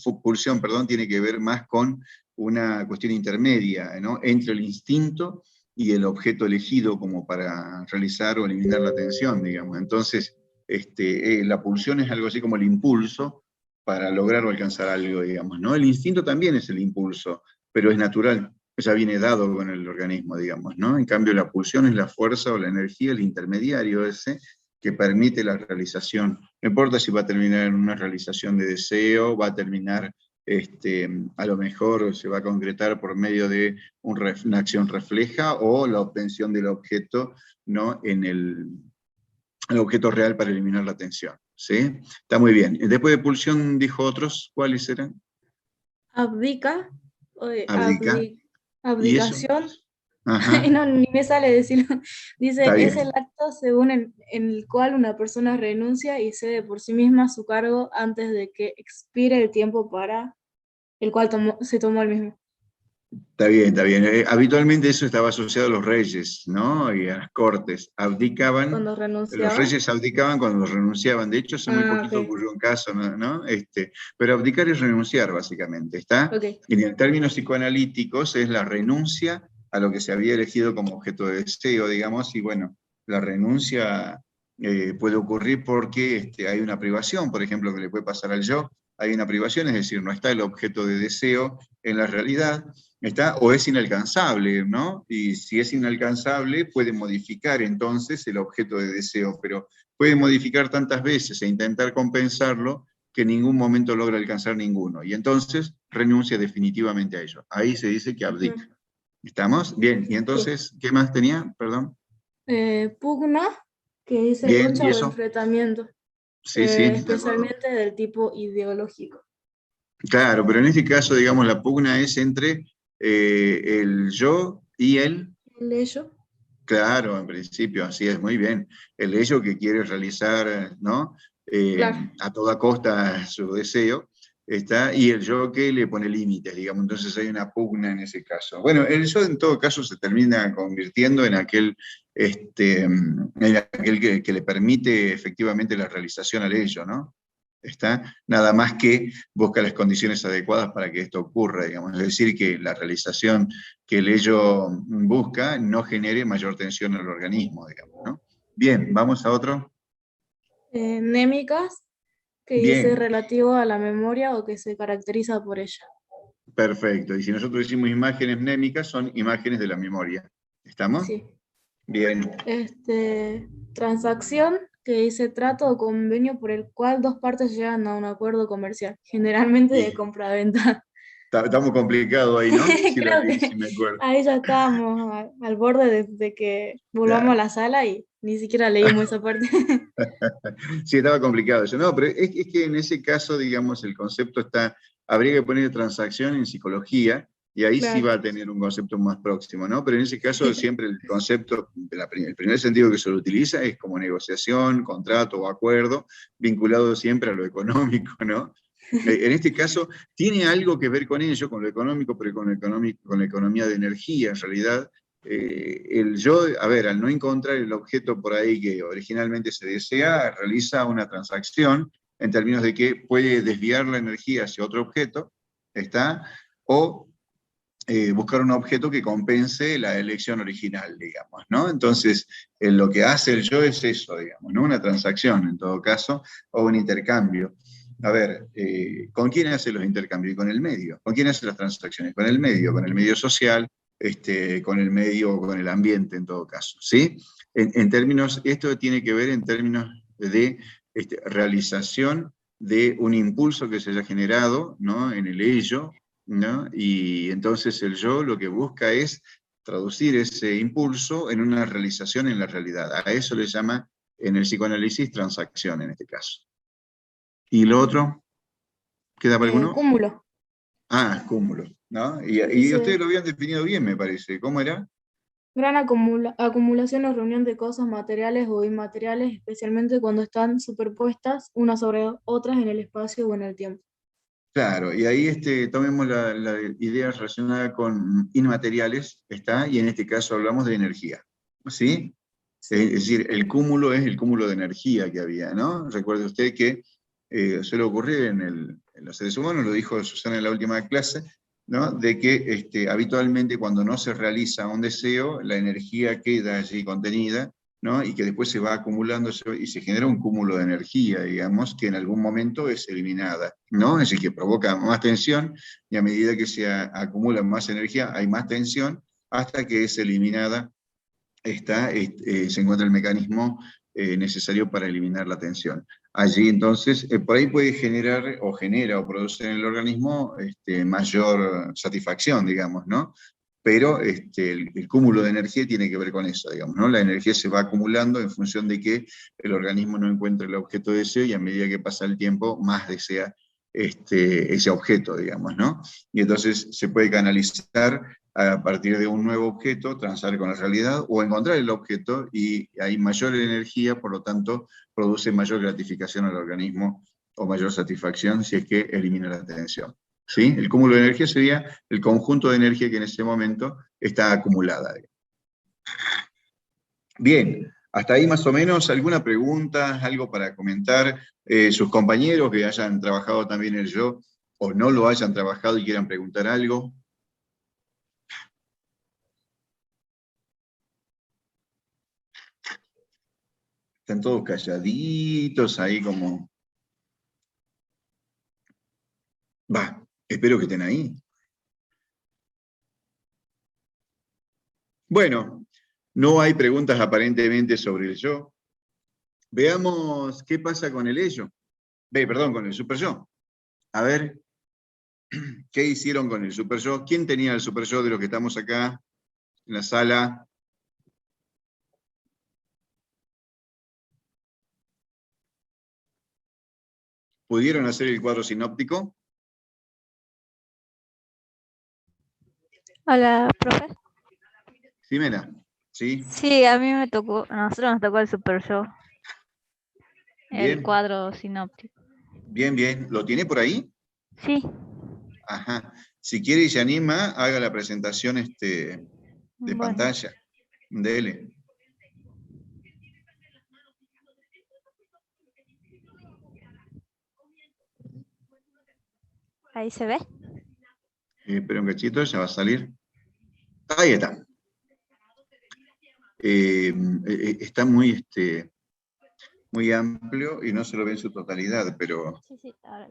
perdón, tiene que ver más con una cuestión intermedia, ¿no? Entre el instinto y el objeto elegido como para realizar o eliminar la tensión, digamos. Entonces, la pulsión es algo así como el impulso para lograr o alcanzar algo, digamos, ¿no? El instinto también es el impulso, pero es natural, ya viene dado con el organismo, digamos, ¿no? En cambio, la pulsión es la fuerza o la energía, el intermediario ese, que permite la realización. No importa si va a terminar en una realización de deseo, va a terminar, a lo mejor se va a concretar por medio de una acción refleja o la obtención del objeto, ¿no? En el objeto real para eliminar la tensión, ¿sí? Está muy bien. Después de pulsión dijo otros, ¿cuáles eran? Abdica, Abdica. ¿Y eso? abdicación, Ajá, no, ni me sale decirlo. Dice, está es el bien. acto según en el cual una persona renuncia y cede por sí misma su cargo antes de que expire el tiempo para el cual se tomó el mismo. Está bien, está bien. Habitualmente eso estaba asociado a los reyes, ¿no? Y a las cortes. Abdicaban, Cuando los renunciaba. reyes abdicaban cuando renunciaban. De hecho, hace muy Ah, poquito ok. ocurrió un caso, ¿no? Pero abdicar es renunciar, básicamente, ¿está? Ok. Y en términos psicoanalíticos es la renuncia a lo que se había elegido como objeto de deseo, digamos, y bueno, la renuncia puede ocurrir porque hay una privación, por ejemplo, que le puede pasar al yo. Hay una privación, es decir, no está el objeto de deseo en la realidad, ¿está? O es inalcanzable, ¿no? Y si es inalcanzable, puede modificar entonces el objeto de deseo, pero puede modificar tantas veces e intentar compensarlo que en ningún momento logra alcanzar ninguno. Y entonces renuncia definitivamente a ello. Ahí se dice que abdica. Ujú. ¿Estamos? Bien. Y Sí. entonces, ¿qué más tenía? Perdón. Pugna, que dice Bien, lucha ¿y o eso? enfrentamiento, Sí, sí, de acuerdo. especialmente del tipo ideológico. Claro, pero en este caso, digamos, la pugna es entre el yo y el. El ello, Claro, en principio, así es, muy bien. El ello que quiere realizar, ¿no? claro. A toda costa su deseo, está, y el yo que le pone límites, digamos, entonces hay una pugna en ese caso. Bueno, el yo en todo caso se termina convirtiendo en aquel, que le permite efectivamente la realización al ello, ¿no? Está, nada más que busca las condiciones adecuadas para que esto ocurra, digamos, es decir, que la realización que el ello busca no genere mayor tensión en el organismo, digamos, ¿no? Bien, vamos a otro. Némicas, que dice Bien, relativo a la memoria o que se caracteriza por ella. perfecto. Y si nosotros decimos imágenes mnémicas, son imágenes de la memoria. ¿Estamos? Sí. Bien. Transacción, que dice trato o convenio por el cual dos partes llegan a un acuerdo comercial, generalmente de Y compra-venta. estamos complicados ahí, ¿no? Sí lo Creo leí, que sí me acuerdo. ahí ya estábamos al borde de que volvamos a Claro. la sala y ni siquiera leímos esa parte. Sí, estaba complicado eso. No, pero es que en ese caso, digamos, el concepto está, habría que poner transacción en psicología, y ahí sí Claro. va a tener un concepto más próximo, ¿no? Pero en ese caso siempre el concepto, el primer sentido que se lo utiliza es como negociación, contrato o acuerdo, vinculado siempre a lo económico, ¿no? En este caso, tiene algo que ver con ello, con lo económico, pero con la economía de energía, en realidad. El yo, a ver, al no encontrar el objeto por ahí que originalmente se desea, realiza una transacción en términos de que puede desviar la energía hacia otro objeto, ¿está? O buscar un objeto que compense la elección original, digamos, ¿no? Entonces, lo que hace el yo es eso, digamos, ¿no? Una transacción, en todo caso, o un intercambio. A ver, ¿con quién hace los intercambios? Con el medio. ¿Con quién hace las transacciones? Con el medio social, con el medio, con el ambiente, en todo caso, ¿sí? En términos, esto tiene que ver en términos de realización de un impulso que se haya generado, ¿no? En el ello, ¿no? Y entonces el yo lo que busca es traducir ese impulso en una realización en la realidad. A eso le llama en el psicoanálisis transacción en este caso. ¿Y lo otro? ¿Queda para alguno? Cúmulo. Ah, cúmulo, ¿no? Y ustedes Dice lo habían definido bien, me parece. ¿Cómo era? gran acumulación o reunión de cosas materiales o inmateriales, especialmente cuando están superpuestas unas sobre otras en el espacio o en el tiempo. Claro, y ahí tomemos la idea relacionada con inmateriales, ¿está? Y en este caso hablamos de energía, ¿sí? Es decir, el cúmulo es el cúmulo de energía que había, ¿no? Recuerde usted que suele ocurrir en los seres humanos, lo dijo Susana en la última clase, ¿no? De que habitualmente cuando no se realiza un deseo, la energía queda allí contenida, ¿no? Y que después se va acumulando y se genera un cúmulo de energía, digamos, que en algún momento es eliminada, ¿no? Es decir, que provoca más tensión, y a medida que se acumula más energía, hay más tensión, hasta que es eliminada, se encuentra el mecanismo necesario para eliminar la tensión. Allí entonces, por ahí puede generar, o genera, o produce en el organismo mayor satisfacción, digamos, ¿no? Pero el cúmulo de energía tiene que ver con eso, digamos, ¿no? La energía se va acumulando en función de que el organismo no encuentra el objeto de deseo, y a medida que pasa el tiempo, más desea ese objeto, digamos, ¿no? Y entonces se puede canalizar a partir de un nuevo objeto, transar con la realidad, o encontrar el objeto, y hay mayor energía, por lo tanto, produce mayor gratificación al organismo, o mayor satisfacción si es que elimina la tensión. ¿Sí? El cúmulo de energía sería el conjunto de energía que en ese momento está acumulada. Bien, hasta ahí más o menos. ¿Alguna pregunta, algo para comentar? Sus compañeros que hayan trabajado también el yo, o no lo hayan trabajado y quieran preguntar algo. Están todos calladitos ahí como... Va, espero que estén ahí. Bueno, no hay preguntas aparentemente sobre el yo. Veamos qué pasa con el ello. Perdón, con el super yo. A ver, ¿qué hicieron con el super yo? ¿Quién tenía el super yo de los que estamos acá en la sala? ¿Pudieron hacer el cuadro sinóptico? Hola, profe. Jimena, ¿sí? Sí, a mí me tocó, a nosotros nos tocó el super yo, el Bien, cuadro sinóptico. bien, bien. ¿Lo tiene por ahí? Sí. Ajá. Si quiere y se anima, haga la presentación de Bueno, pantalla. Dele. ahí se ve. Espera un cachito, ya va a salir. Ahí está. Está muy, muy amplio y no se lo ve en su totalidad, pero Sí, ahora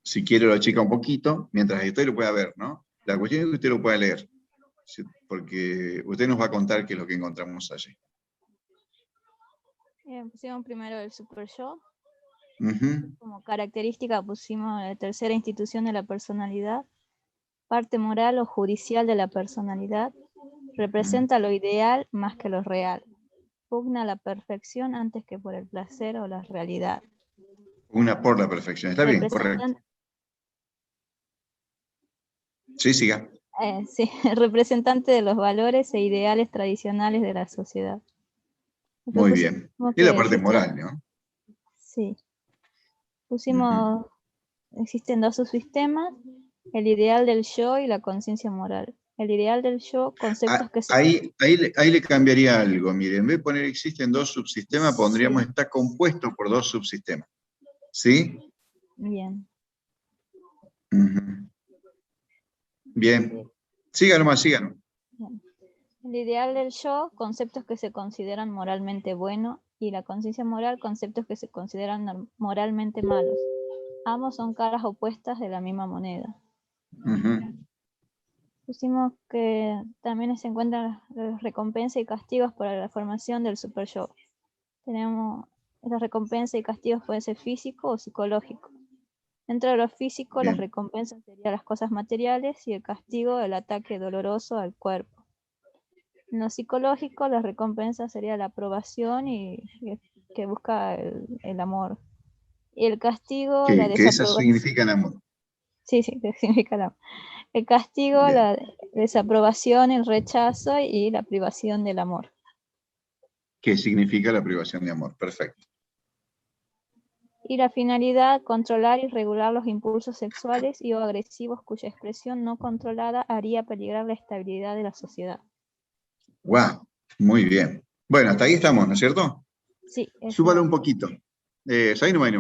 si quiere lo achica un poquito, mientras usted lo pueda ver, ¿no? La cuestión es que usted lo pueda leer, porque usted nos va a contar qué es lo que encontramos allí. pusimos primero el super yo. Uh-huh. Como característica pusimos la tercera institución de la personalidad, parte moral o judicial de la personalidad, representa lo ideal más que lo real, pugna la perfección antes que por el placer o la realidad. Una por la perfección, está bien, correcto. Sí, siga. Sí, representante de los valores e ideales tradicionales de la sociedad. Muy bien. Y la parte moral, ¿no? Sí. Pusimos, existen dos subsistemas, el ideal del yo y la conciencia moral. El ideal del yo, conceptos que se... Ahí le cambiaría algo, miren, en vez de poner existen dos subsistemas, pondríamos está compuesto por dos subsistemas. ¿Sí? Bien. Bien. Siga nomás, sigan. Bien. El ideal del yo, conceptos que se consideran moralmente buenos, y la conciencia moral, conceptos que se consideran moralmente malos. Ambos son caras opuestas de la misma moneda. Pusimos que también se encuentran las recompensas y castigos para la formación del super yo. Tenemos las recompensas y castigos pueden ser físicos o psicológicos. Dentro de lo físico, Bien. las recompensas serían las cosas materiales y el castigo el ataque doloroso al cuerpo. En lo psicológico, las recompensas sería la aprobación y que busca el amor. Y el castigo, la Que esas desaprobación. significan amor. Sí, que significa el amor. El castigo, Bien. la desaprobación, el rechazo y la privación del amor. ¿Qué significa la privación de amor? Perfecto. Y la finalidad, controlar y regular los impulsos sexuales y o agresivos cuya expresión no controlada haría peligrar la estabilidad de la sociedad. ¡Wow! Muy bien. Bueno, hasta ahí estamos, ¿no es cierto? Sí, Súbalo un poquito. Ahí nomás,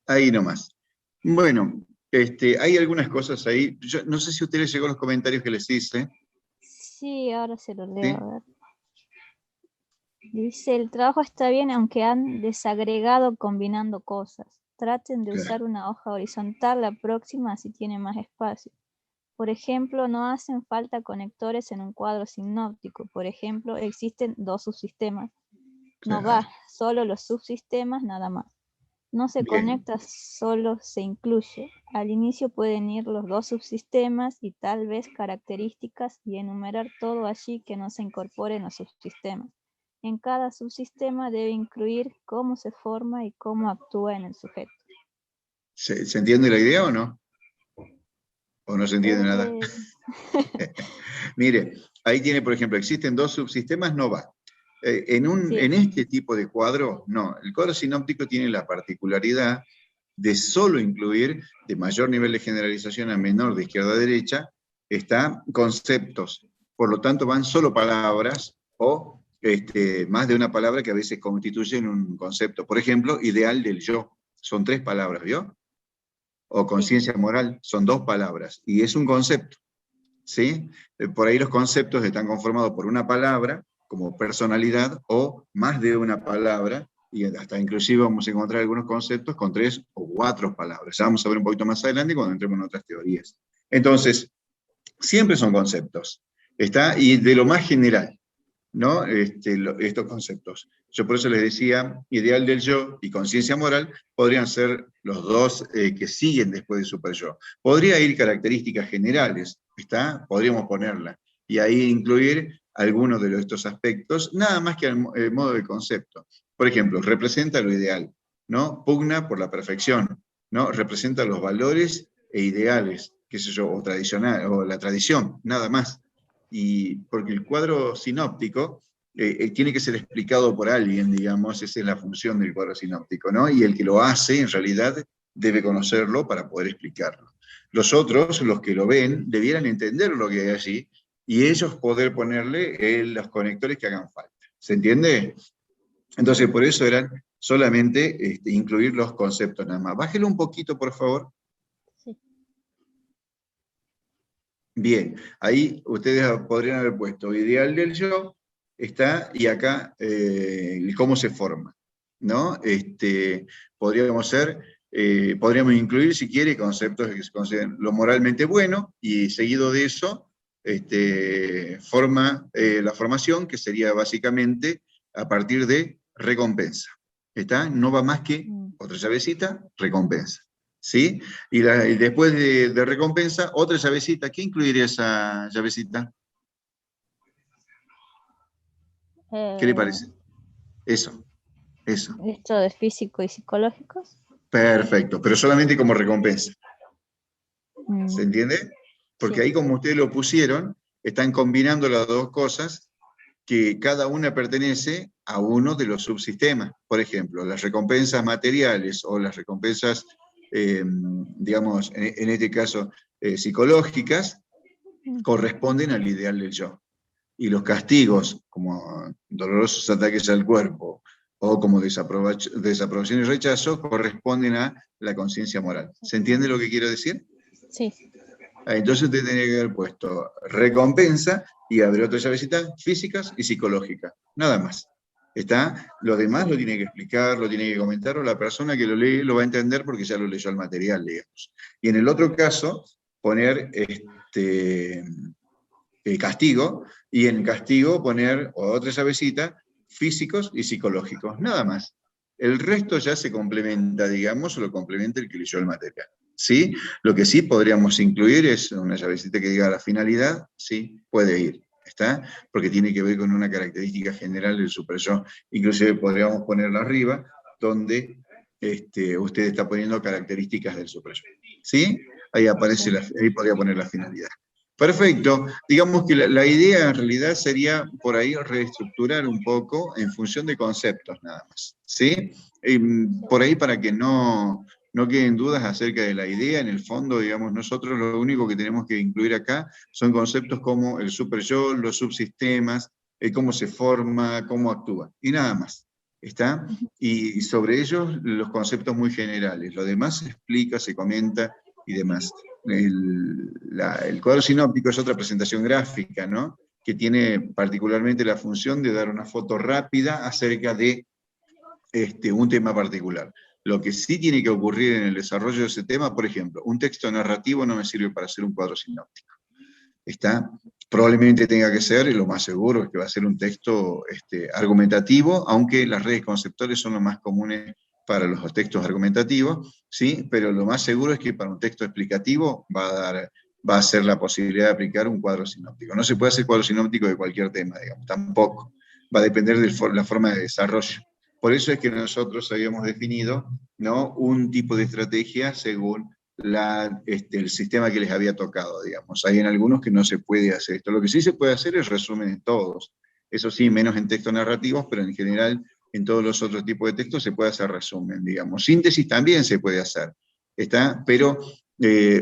ahí nomás. Bueno, hay algunas cosas ahí. Yo no sé si a ustedes les llegó los comentarios que les hice. Sí, ahora se lo leo, ¿Sí? a ver. Dice, el trabajo está bien aunque han desagregado combinando cosas. Traten de Claro. usar una hoja horizontal la próxima si tiene más espacio. Por ejemplo, no hacen falta conectores en un cuadro sinóptico. Por ejemplo, existen 2 subsistemas. No Claro. va, solo los subsistemas nada más. No se Bien. conecta, solo se incluye. Al inicio pueden ir los 2 subsistemas y tal vez características y enumerar todo allí que no se incorpore en los subsistemas. En cada subsistema debe incluir cómo se forma y cómo actúa en el sujeto. ¿Se entiende la idea o no? ¿O no se entiende nada? Mire, ahí tiene, por ejemplo, existen 2 subsistemas, no va. Sí. En este tipo de cuadro, no. El cuadro sinóptico tiene la particularidad de solo incluir, de mayor nivel de generalización a menor de izquierda a derecha, está conceptos. Por lo tanto, van solo palabras o más de una palabra que a veces constituyen un concepto. Por ejemplo, ideal del yo. Son 3 palabras, ¿vio? O conciencia moral, son 2 palabras. Y es un concepto. ¿Sí? Por ahí los conceptos están conformados por una palabra, como personalidad, o más de una palabra, y hasta inclusive vamos a encontrar algunos conceptos con 3 o 4 palabras. Ya vamos a ver un poquito más adelante cuando entremos en otras teorías. Entonces, siempre son conceptos, ¿está? Y de lo más general, ¿no? Estos conceptos. Yo por eso les decía, ideal del yo y conciencia moral podrían ser los 2 que siguen después de super yo. Podría ir características generales, ¿está? Podríamos ponerla, y ahí incluir algunos de estos aspectos, nada más que al modo de concepto. Por ejemplo, representa lo ideal, ¿no? Pugna por la perfección, ¿no? Representa los valores e ideales, qué sé yo, o tradicional, o la tradición, nada más. Y porque el cuadro sinóptico tiene que ser explicado por alguien, digamos, esa es la función del cuadro sinóptico, ¿no? Y el que lo hace, en realidad, debe conocerlo para poder explicarlo. Los otros, los que lo ven, debieran entender lo que hay allí, y ellos poder ponerle los conectores que hagan falta. ¿Se entiende? Entonces, por eso eran solamente incluir los conceptos nada más. Bájelo un poquito, por favor. Sí. Bien, ahí ustedes podrían haber puesto ideal del yo, está, y acá cómo se forma, ¿no? Podríamos incluir, si quiere, conceptos que se consideren lo moralmente bueno, y seguido de eso, la formación, que sería básicamente a partir de recompensa, ¿está? No va más que otra llavecita, recompensa. ¿Sí? Y después de recompensa, otra llavecita. ¿Qué incluiría esa llavecita? ¿Qué le parece? Eso. Esto de físico y psicológicos. Perfecto, pero solamente como recompensa. ¿Se entiende? Porque Sí. ahí, como ustedes lo pusieron, están combinando las 2 cosas, que cada una pertenece a uno de los subsistemas. Por ejemplo, las recompensas materiales o las recompensas, digamos, en este caso, psicológicas, corresponden al ideal del yo. Y los castigos, como dolorosos ataques al cuerpo, o como desaprobación y rechazo, corresponden a la conciencia moral. ¿Se entiende lo que quiero decir? Sí. Entonces usted tiene que haber puesto recompensa y abre otra llavecita, físicas y psicológicas. Nada más. ¿Está? Lo demás lo tiene que explicar, lo tiene que comentar, o la persona que lo lee lo va a entender porque ya lo leyó el material, digamos. Y en el otro caso, poner castigo, y en castigo poner otra llavecita, físicos y psicológicos. Nada más. El resto ya se complementa, digamos, o lo complementa el que leyó el material. ¿Sí? Lo que sí podríamos incluir es una llavecita que diga la finalidad, sí, puede ir, ¿está? Porque tiene que ver con una característica general del superyo. Inclusive podríamos ponerla arriba, donde usted está poniendo características del superyo. ¿Sí? Ahí aparece, ahí podría poner la finalidad. Perfecto. Digamos que la idea en realidad sería por ahí reestructurar un poco en función de conceptos nada más, ¿sí? Por ahí para que no queden dudas acerca de la idea, en el fondo, digamos, nosotros lo único que tenemos que incluir acá son conceptos como el superyo, los subsistemas, cómo se forma, cómo actúa, y nada más, ¿está? Y sobre ellos los conceptos muy generales, lo demás se explica, se comenta y demás. El cuadro sinóptico es otra presentación gráfica, ¿no? Que tiene particularmente la función de dar una foto rápida acerca de un tema particular. Lo que sí tiene que ocurrir en el desarrollo de ese tema, por ejemplo, un texto narrativo no me sirve para hacer un cuadro sinóptico. Probablemente tenga que ser, y lo más seguro es que va a ser un texto argumentativo, aunque las redes conceptuales son lo más comunes para los textos argumentativos, ¿sí? Pero lo más seguro es que para un texto explicativo va a ser la posibilidad de aplicar un cuadro sinóptico. No se puede hacer cuadro sinóptico de cualquier tema, digamos, tampoco. Va a depender de la forma de desarrollo. Por eso es que nosotros habíamos definido, ¿no?, un tipo de estrategia según el sistema que les había tocado, digamos. Hay en algunos que no se puede hacer esto. Lo que sí se puede hacer es resumen en todos. Eso sí, menos en textos narrativos, pero en general en todos los otros tipos de textos se puede hacer resumen, digamos. Síntesis también se puede hacer, pero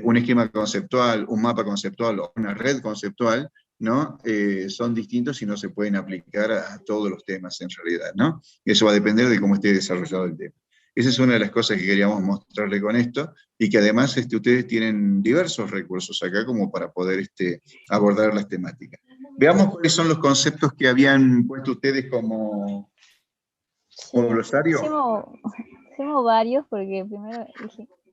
un esquema conceptual, un mapa conceptual o una red conceptual, ¿no? Son distintos y no se pueden aplicar a todos los temas en realidad, ¿no? Eso va a depender de cómo esté desarrollado el tema. Esa es una de las cosas que queríamos mostrarle con esto, y que además ustedes tienen diversos recursos acá como para poder abordar las temáticas. Veamos cuáles son los conceptos que habían puesto ustedes como glosario. Hicimos varios porque primero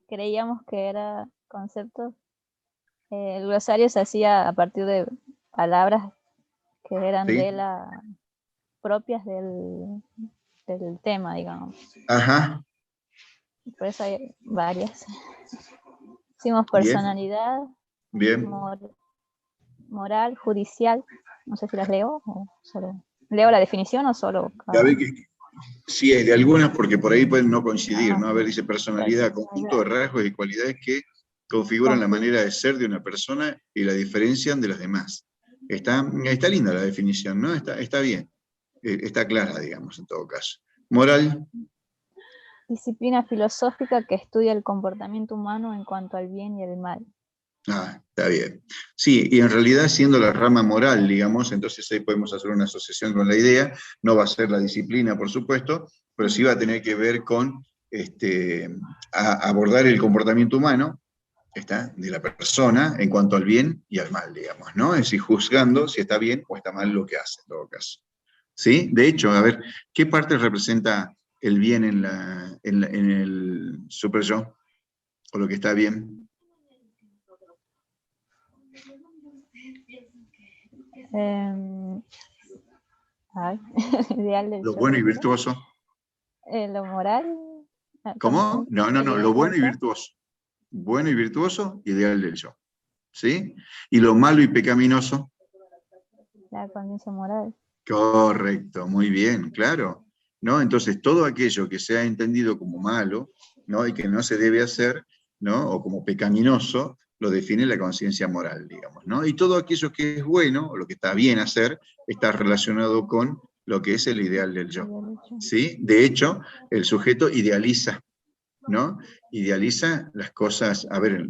creíamos que era conceptos. El glosario se hacía a partir de palabras que eran ¿Sí? propias del tema, digamos. Ajá. Por eso hay varias. Hicimos personalidad, Bien. Moral, judicial. No sé si las leo o solo. ¿Leo la definición o solo? Sí, de algunas, porque por ahí pueden no coincidir, ¿no? A ver, dice personalidad, conjunto de rasgos y cualidades que configuran la manera de ser de una persona y la diferencian de las demás. Está linda la definición, ¿no? Está bien. Está clara, digamos, en todo caso. Moral. Disciplina filosófica que estudia el comportamiento humano en cuanto al bien y el mal. Ah, está bien. Sí, y en realidad siendo la rama moral, digamos, entonces ahí podemos hacer una asociación con la idea, no va a ser la disciplina, por supuesto, pero sí va a tener que ver con abordar el comportamiento humano, de la persona en cuanto al bien y al mal, digamos, ¿no? Es decir, juzgando si está bien o está mal lo que hace, en todo caso. ¿Sí? De hecho, a ver, ¿qué parte representa el bien en el superyo? O lo que está bien. Ideal del Lo yo. bueno y virtuoso. Lo moral. ¿Cómo? No, lo bueno y virtuoso. Bueno y virtuoso, ideal del yo. ¿Sí? Y lo malo y pecaminoso. La conciencia moral. Correcto, muy bien, claro. ¿No? Entonces, todo aquello que sea entendido como malo, ¿no?, y que no se debe hacer, ¿no?, o como pecaminoso, lo define la conciencia moral, digamos, ¿no? Y todo aquello que es bueno, o lo que está bien hacer, está relacionado con lo que es el ideal del yo. ¿Sí? De hecho, el sujeto idealiza, ¿no? Idealiza las cosas, a ver,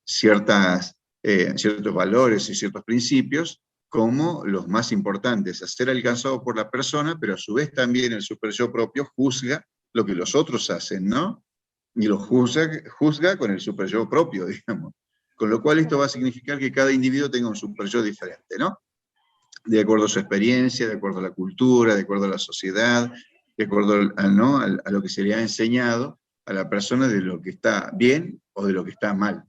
ciertos valores y ciertos principios como los más importantes a ser alcanzados por la persona, pero a su vez también el superyo propio juzga lo que los otros hacen, ¿no? Y lo juzga con el superyo propio, digamos. Con lo cual esto va a significar que cada individuo tenga un superyo diferente, ¿no? De acuerdo a su experiencia, de acuerdo a la cultura, de acuerdo a la sociedad, de acuerdo a lo que se le ha enseñado a la persona de lo que está bien o de lo que está mal,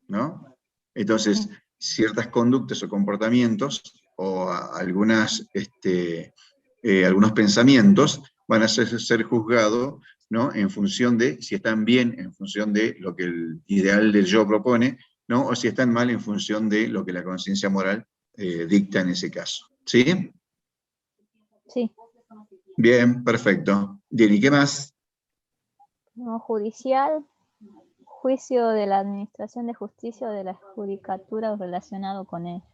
¿no? Entonces, ciertas conductas o comportamientos o algunos pensamientos van a ser juzgados, ¿no?, en función de si están bien, en función de lo que el ideal del yo propone, ¿no?, o si están mal en función de lo que la conciencia moral dicta en ese caso. ¿Sí? Sí. Bien, perfecto. Bien, ¿y qué más? No, judicial, juicio de la administración de justicia o de la judicatura o relacionado con ella.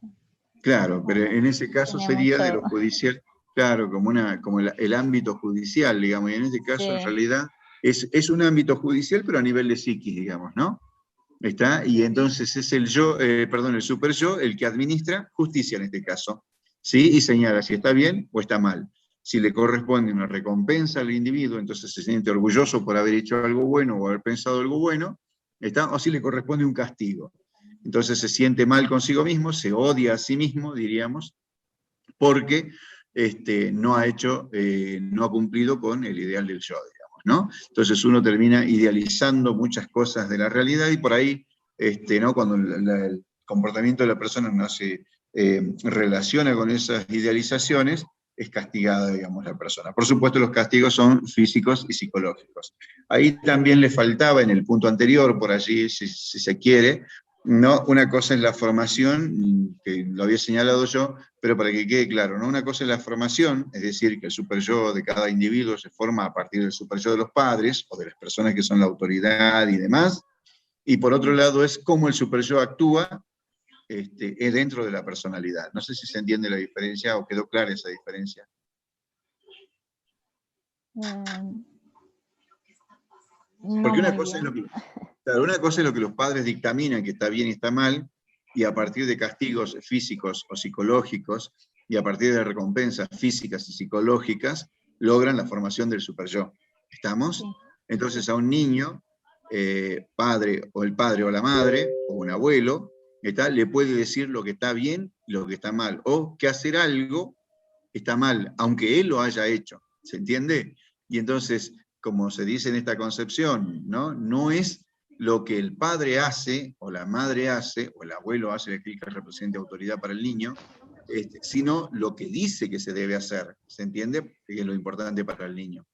Claro, pero en ese caso Tiene sería de mucho- lo judicial, claro, como el ámbito judicial, digamos, y en este caso en Sí. realidad es un ámbito judicial, pero a nivel de psiquis, digamos, ¿no? ¿Está? Y entonces es el super yo, el que administra justicia en este caso, ¿sí? Y señala si está bien o está mal. Si le corresponde una recompensa al individuo, entonces se siente orgulloso por haber hecho algo bueno o haber pensado algo bueno, ¿está? O si le corresponde un castigo. Entonces se siente mal consigo mismo, se odia a sí mismo, diríamos, porque no ha cumplido con el ideal del yo, digamos, ¿no? Entonces uno termina idealizando muchas cosas de la realidad y por ahí, ¿no? Cuando el comportamiento de la persona no se relaciona con esas idealizaciones, es castigada, digamos, la persona. Por supuesto, los castigos son físicos y psicológicos. Ahí también le faltaba, en el punto anterior, por allí, si se quiere, ¿no? Una cosa es la formación, que lo había señalado yo, pero para que quede claro, ¿no? Una cosa es la formación, es decir, que el superyo de cada individuo se forma a partir del superyo de los padres, o de las personas que son la autoridad y demás, y por otro lado es cómo el superyo actúa es dentro de la personalidad. No sé si se entiende la diferencia o quedó clara esa diferencia. No Porque una muy cosa, bien. una cosa es lo que los padres dictaminan que está bien y está mal, y a partir de castigos físicos o psicológicos, y a partir de recompensas físicas y psicológicas, logran la formación del superyo. ¿Estamos? Sí. Entonces a un niño, padre o el padre o la madre, o un abuelo, le puede decir lo que está bien y lo que está mal, o que hacer algo está mal, aunque él lo haya hecho. ¿Se entiende? Y entonces, como se dice en esta concepción, no es lo que el padre hace, o la madre hace, o el abuelo hace, aquel que represente autoridad para el niño, sino lo que dice que se debe hacer. ¿Se entiende? Que es lo importante para el niño.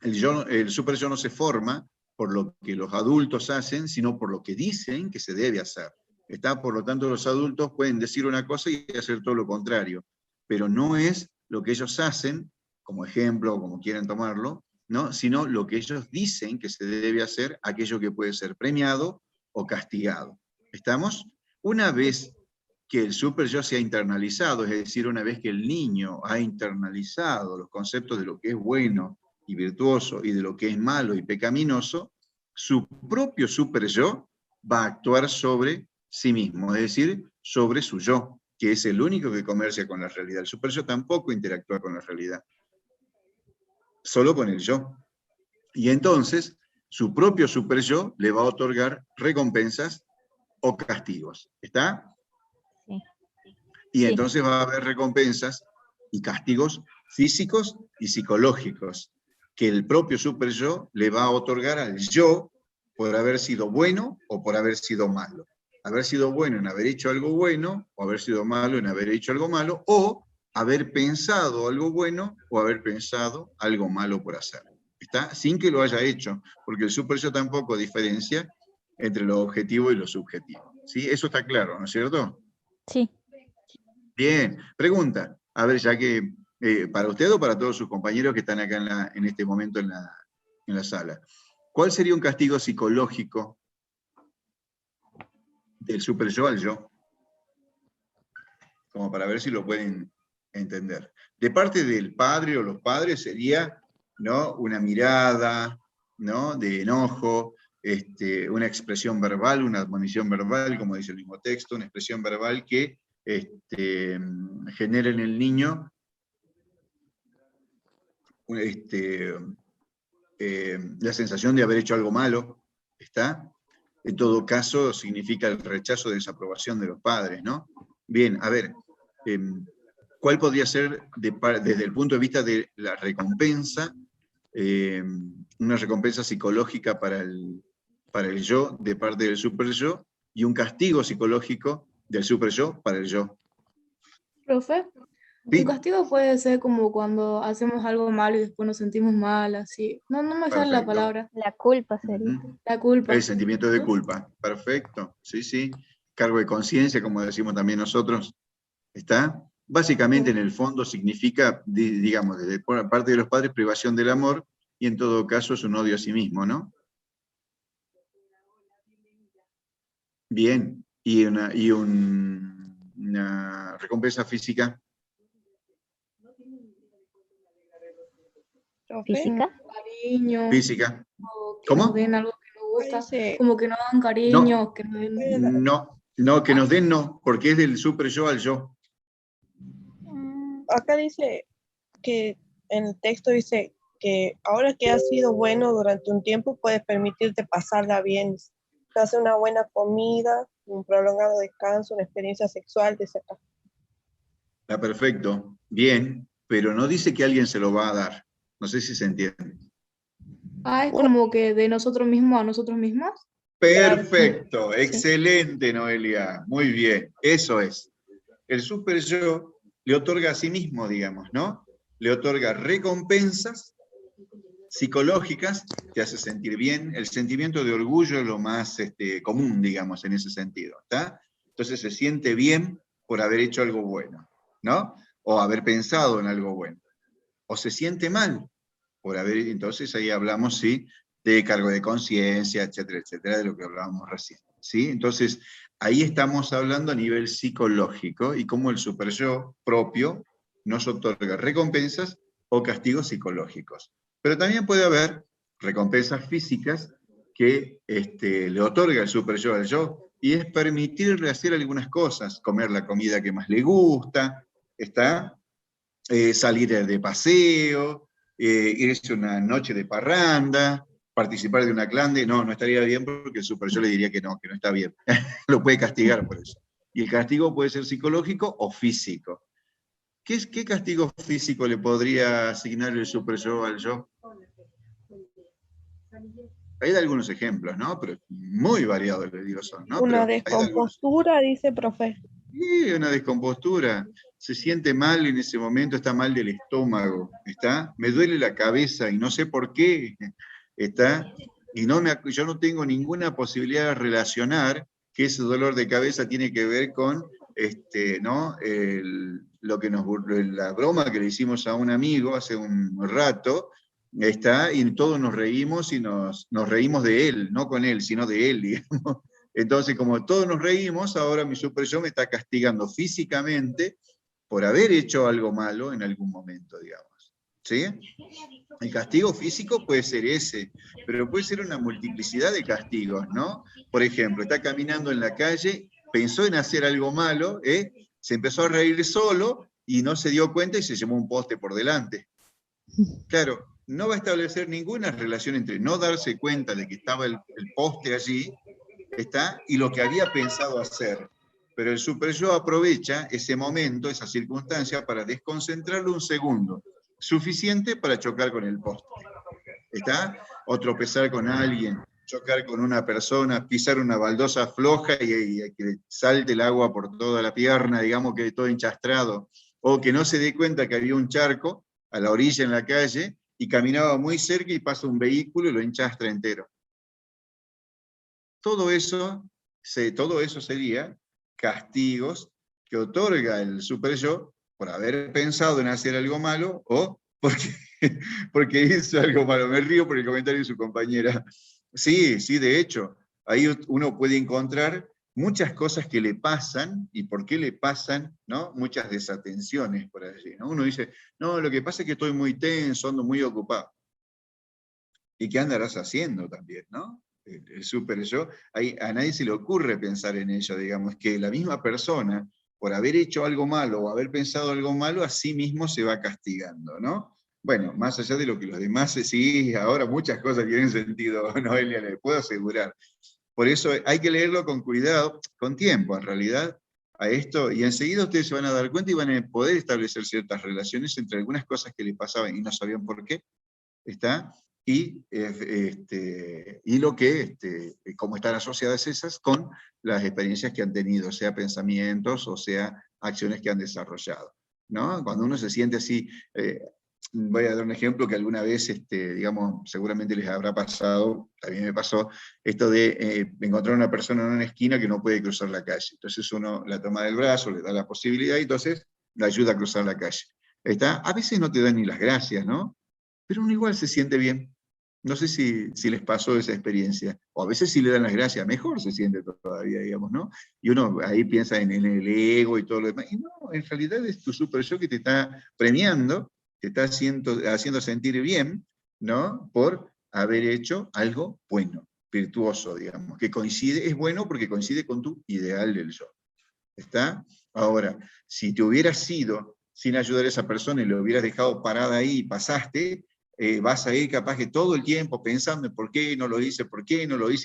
El super yo no se forma por lo que los adultos hacen, sino por lo que dicen que se debe hacer. Por lo tanto, los adultos pueden decir una cosa y hacer todo lo contrario, pero no es lo que ellos hacen, como ejemplo, o como quieran tomarlo, ¿no? Sino lo que ellos dicen que se debe hacer, aquello que puede ser premiado o castigado. ¿Estamos? Una vez que el super yo se ha internalizado, es decir, una vez que el niño ha internalizado los conceptos de lo que es bueno y virtuoso y de lo que es malo y pecaminoso, su propio super yo va a actuar sobre sí mismo, es decir, sobre su yo, que es el único que comercia con la realidad. El super yo tampoco interactúa con la realidad, solo con el yo. Y entonces, su propio super yo le va a otorgar recompensas o castigos. ¿Está? Sí. Y Sí. entonces va a haber recompensas y castigos físicos y psicológicos que el propio super yo le va a otorgar al yo por haber sido bueno o por haber sido malo. Haber sido bueno en haber hecho algo bueno, o haber sido malo en haber hecho algo malo, o haber pensado algo bueno o haber pensado algo malo por hacer. ¿Está? Sin que lo haya hecho, porque el super yo tampoco diferencia entre lo objetivo y lo subjetivo. ¿Sí? Eso está claro, ¿no es cierto? Sí. Bien, pregunta. A ver, ya que para usted o para todos sus compañeros que están acá en este momento en la sala. ¿Cuál sería un castigo psicológico del super yo al yo? Como para ver si lo pueden entender. De parte del padre o los padres sería, ¿no?, una mirada, ¿no?, de enojo, una expresión verbal, una admonición verbal, como dice el mismo texto, una expresión verbal que genera en el niño la sensación de haber hecho algo malo, ¿está? En todo caso, significa el rechazo de desaprobación de los padres, ¿no? Bien, a ver, ¿cuál podría ser, desde el punto de vista de la recompensa, una recompensa psicológica para el yo, de parte del super yo, y un castigo psicológico del super yo para el yo? Profe, Sí, un castigo puede ser como cuando hacemos algo malo y después nos sentimos mal, así. No me sale la perfecto. palabra. La culpa sería. Ujú. La culpa. El sentimiento de culpa, perfecto, sí, sí. Cargo de conciencia, como decimos también nosotros, ¿está? Básicamente, en el fondo, significa, digamos, desde parte de los padres, privación del amor, y en todo caso es un odio a sí mismo, ¿no? Bien. ¿Y una recompensa física? ¿Física? Cariño, Física. o que nos ¿Cómo? den algo que nos gusta, Dice, como que nos dan cariño, No, que nos den... no, que nos den no, porque es del super yo al yo. acá dice que en el texto dice que ahora que has sido bueno durante un tiempo, puedes permitirte pasarla bien. Te hace una buena comida, un prolongado descanso, una experiencia sexual, dice acá. Está perfecto, bien, pero no dice que alguien se lo va a dar. No sé si se entiende. Ah, es Una, como que de nosotros mismos a nosotros mismos. Perfecto, sí. excelente, Noelia. Muy bien, eso es. El super yo le otorga a sí mismo, digamos, ¿no? Le otorga recompensas psicológicas, te hace sentir bien. El sentimiento de orgullo es lo más común, digamos, en ese sentido, ¿está? Entonces se siente bien por haber hecho algo bueno, ¿no? O haber pensado en algo bueno. O se siente mal por haber, entonces ahí hablamos, ¿sí?, de cargo de conciencia, etcétera, etcétera, de lo que hablábamos recién, ¿sí? Entonces, ahí estamos hablando a nivel psicológico y cómo el super yo propio nos otorga recompensas o castigos psicológicos. Pero también puede haber recompensas físicas que le otorga el super yo al yo, y es permitirle hacer algunas cosas, comer la comida que más le gusta, ¿está? Salir de paseo, irse una noche de parranda, participar de una clande. No estaría bien porque el super yo le diría que no está bien. Lo puede castigar por eso. Y el castigo puede ser psicológico o físico. ¿Qué castigo físico le podría asignar el super yo al yo? Hay algunos ejemplos, ¿no? Pero muy variados, les digo, son, ¿no? Una Pero hay algunos. descompostura, dice profe. Sí, una descompostura. Se siente mal en ese momento, está mal del estómago, ¿está? Me duele la cabeza y no sé por qué, ¿está? Y yo no tengo ninguna posibilidad de relacionar que ese dolor de cabeza tiene que ver con, ¿no? La broma que le hicimos a un amigo hace un rato, ¿está? Y todos nos reímos y nos reímos de él, no con él, sino de él, digamos. Entonces, como todos nos reímos, ahora mi super yo me está castigando físicamente por haber hecho algo malo en algún momento, digamos. ¿Sí? El castigo físico puede ser ese, pero puede ser una multiplicidad de castigos, ¿no? Por ejemplo, está caminando en la calle, pensó en hacer algo malo, se empezó a reír solo y no se dio cuenta y se llevó un poste por delante. Claro, no va a establecer ninguna relación entre no darse cuenta de que estaba el poste allí, ¿está? Y lo que había pensado hacer. Pero el super yo aprovecha ese momento, esa circunstancia, para desconcentrarlo un segundo, suficiente para chocar con el poste, ¿está? O tropezar con alguien, chocar con una persona, pisar una baldosa floja y que salte el agua por toda la pierna, digamos que todo enchastrado, o que no se dé cuenta que había un charco a la orilla en la calle y caminaba muy cerca y pasa un vehículo y lo enchastra entero. Todo eso sería castigos que otorga el super yo por haber pensado en hacer algo malo o porque hizo algo malo. Me río por el comentario de su compañera. Sí, de hecho, ahí uno puede encontrar muchas cosas que le pasan y por qué le pasan, ¿no? Muchas desatenciones por allí, ¿no? Uno dice, no, lo que pasa es que estoy muy tenso, ando muy ocupado. ¿Y qué andarás haciendo también, no? El super yo, a nadie se le ocurre pensar en ello, digamos, que la misma persona, por haber hecho algo malo o haber pensado algo malo, a sí mismo se va castigando, ¿no? Bueno, más allá de lo que los demás, sí, ahora muchas cosas tienen sentido, Noelia, le puedo asegurar. Por eso hay que leerlo con cuidado, con tiempo, en realidad, a esto, y enseguida ustedes se van a dar cuenta y van a poder establecer ciertas relaciones entre algunas cosas que les pasaban y no sabían por qué, ¿está? Y lo que, cómo están asociadas esas con las experiencias que han tenido, sea pensamientos o sea acciones que han desarrollado, ¿no? Cuando uno se siente así, voy a dar un ejemplo que alguna vez, digamos, seguramente les habrá pasado, también me pasó, esto de encontrar una persona en una esquina que no puede cruzar la calle. Entonces uno la toma del brazo, le da la posibilidad y entonces la ayuda a cruzar la calle. ¿Está? A veces no te dan ni las gracias, ¿no? Pero uno igual se siente bien. No sé si les pasó esa experiencia, o a veces si le dan las gracias, mejor se siente todavía, digamos, ¿no? Y uno ahí piensa en el ego y todo lo demás, y no, en realidad es tu super yo que te está premiando, te está haciendo sentir bien, ¿no? Por haber hecho algo bueno, virtuoso, digamos, que coincide, es bueno porque coincide con tu ideal del yo. ¿Está? Ahora, si te hubieras ido sin ayudar a esa persona y lo hubieras dejado parada ahí y pasaste, vas a ir capaz que todo el tiempo pensando en por qué no lo hice,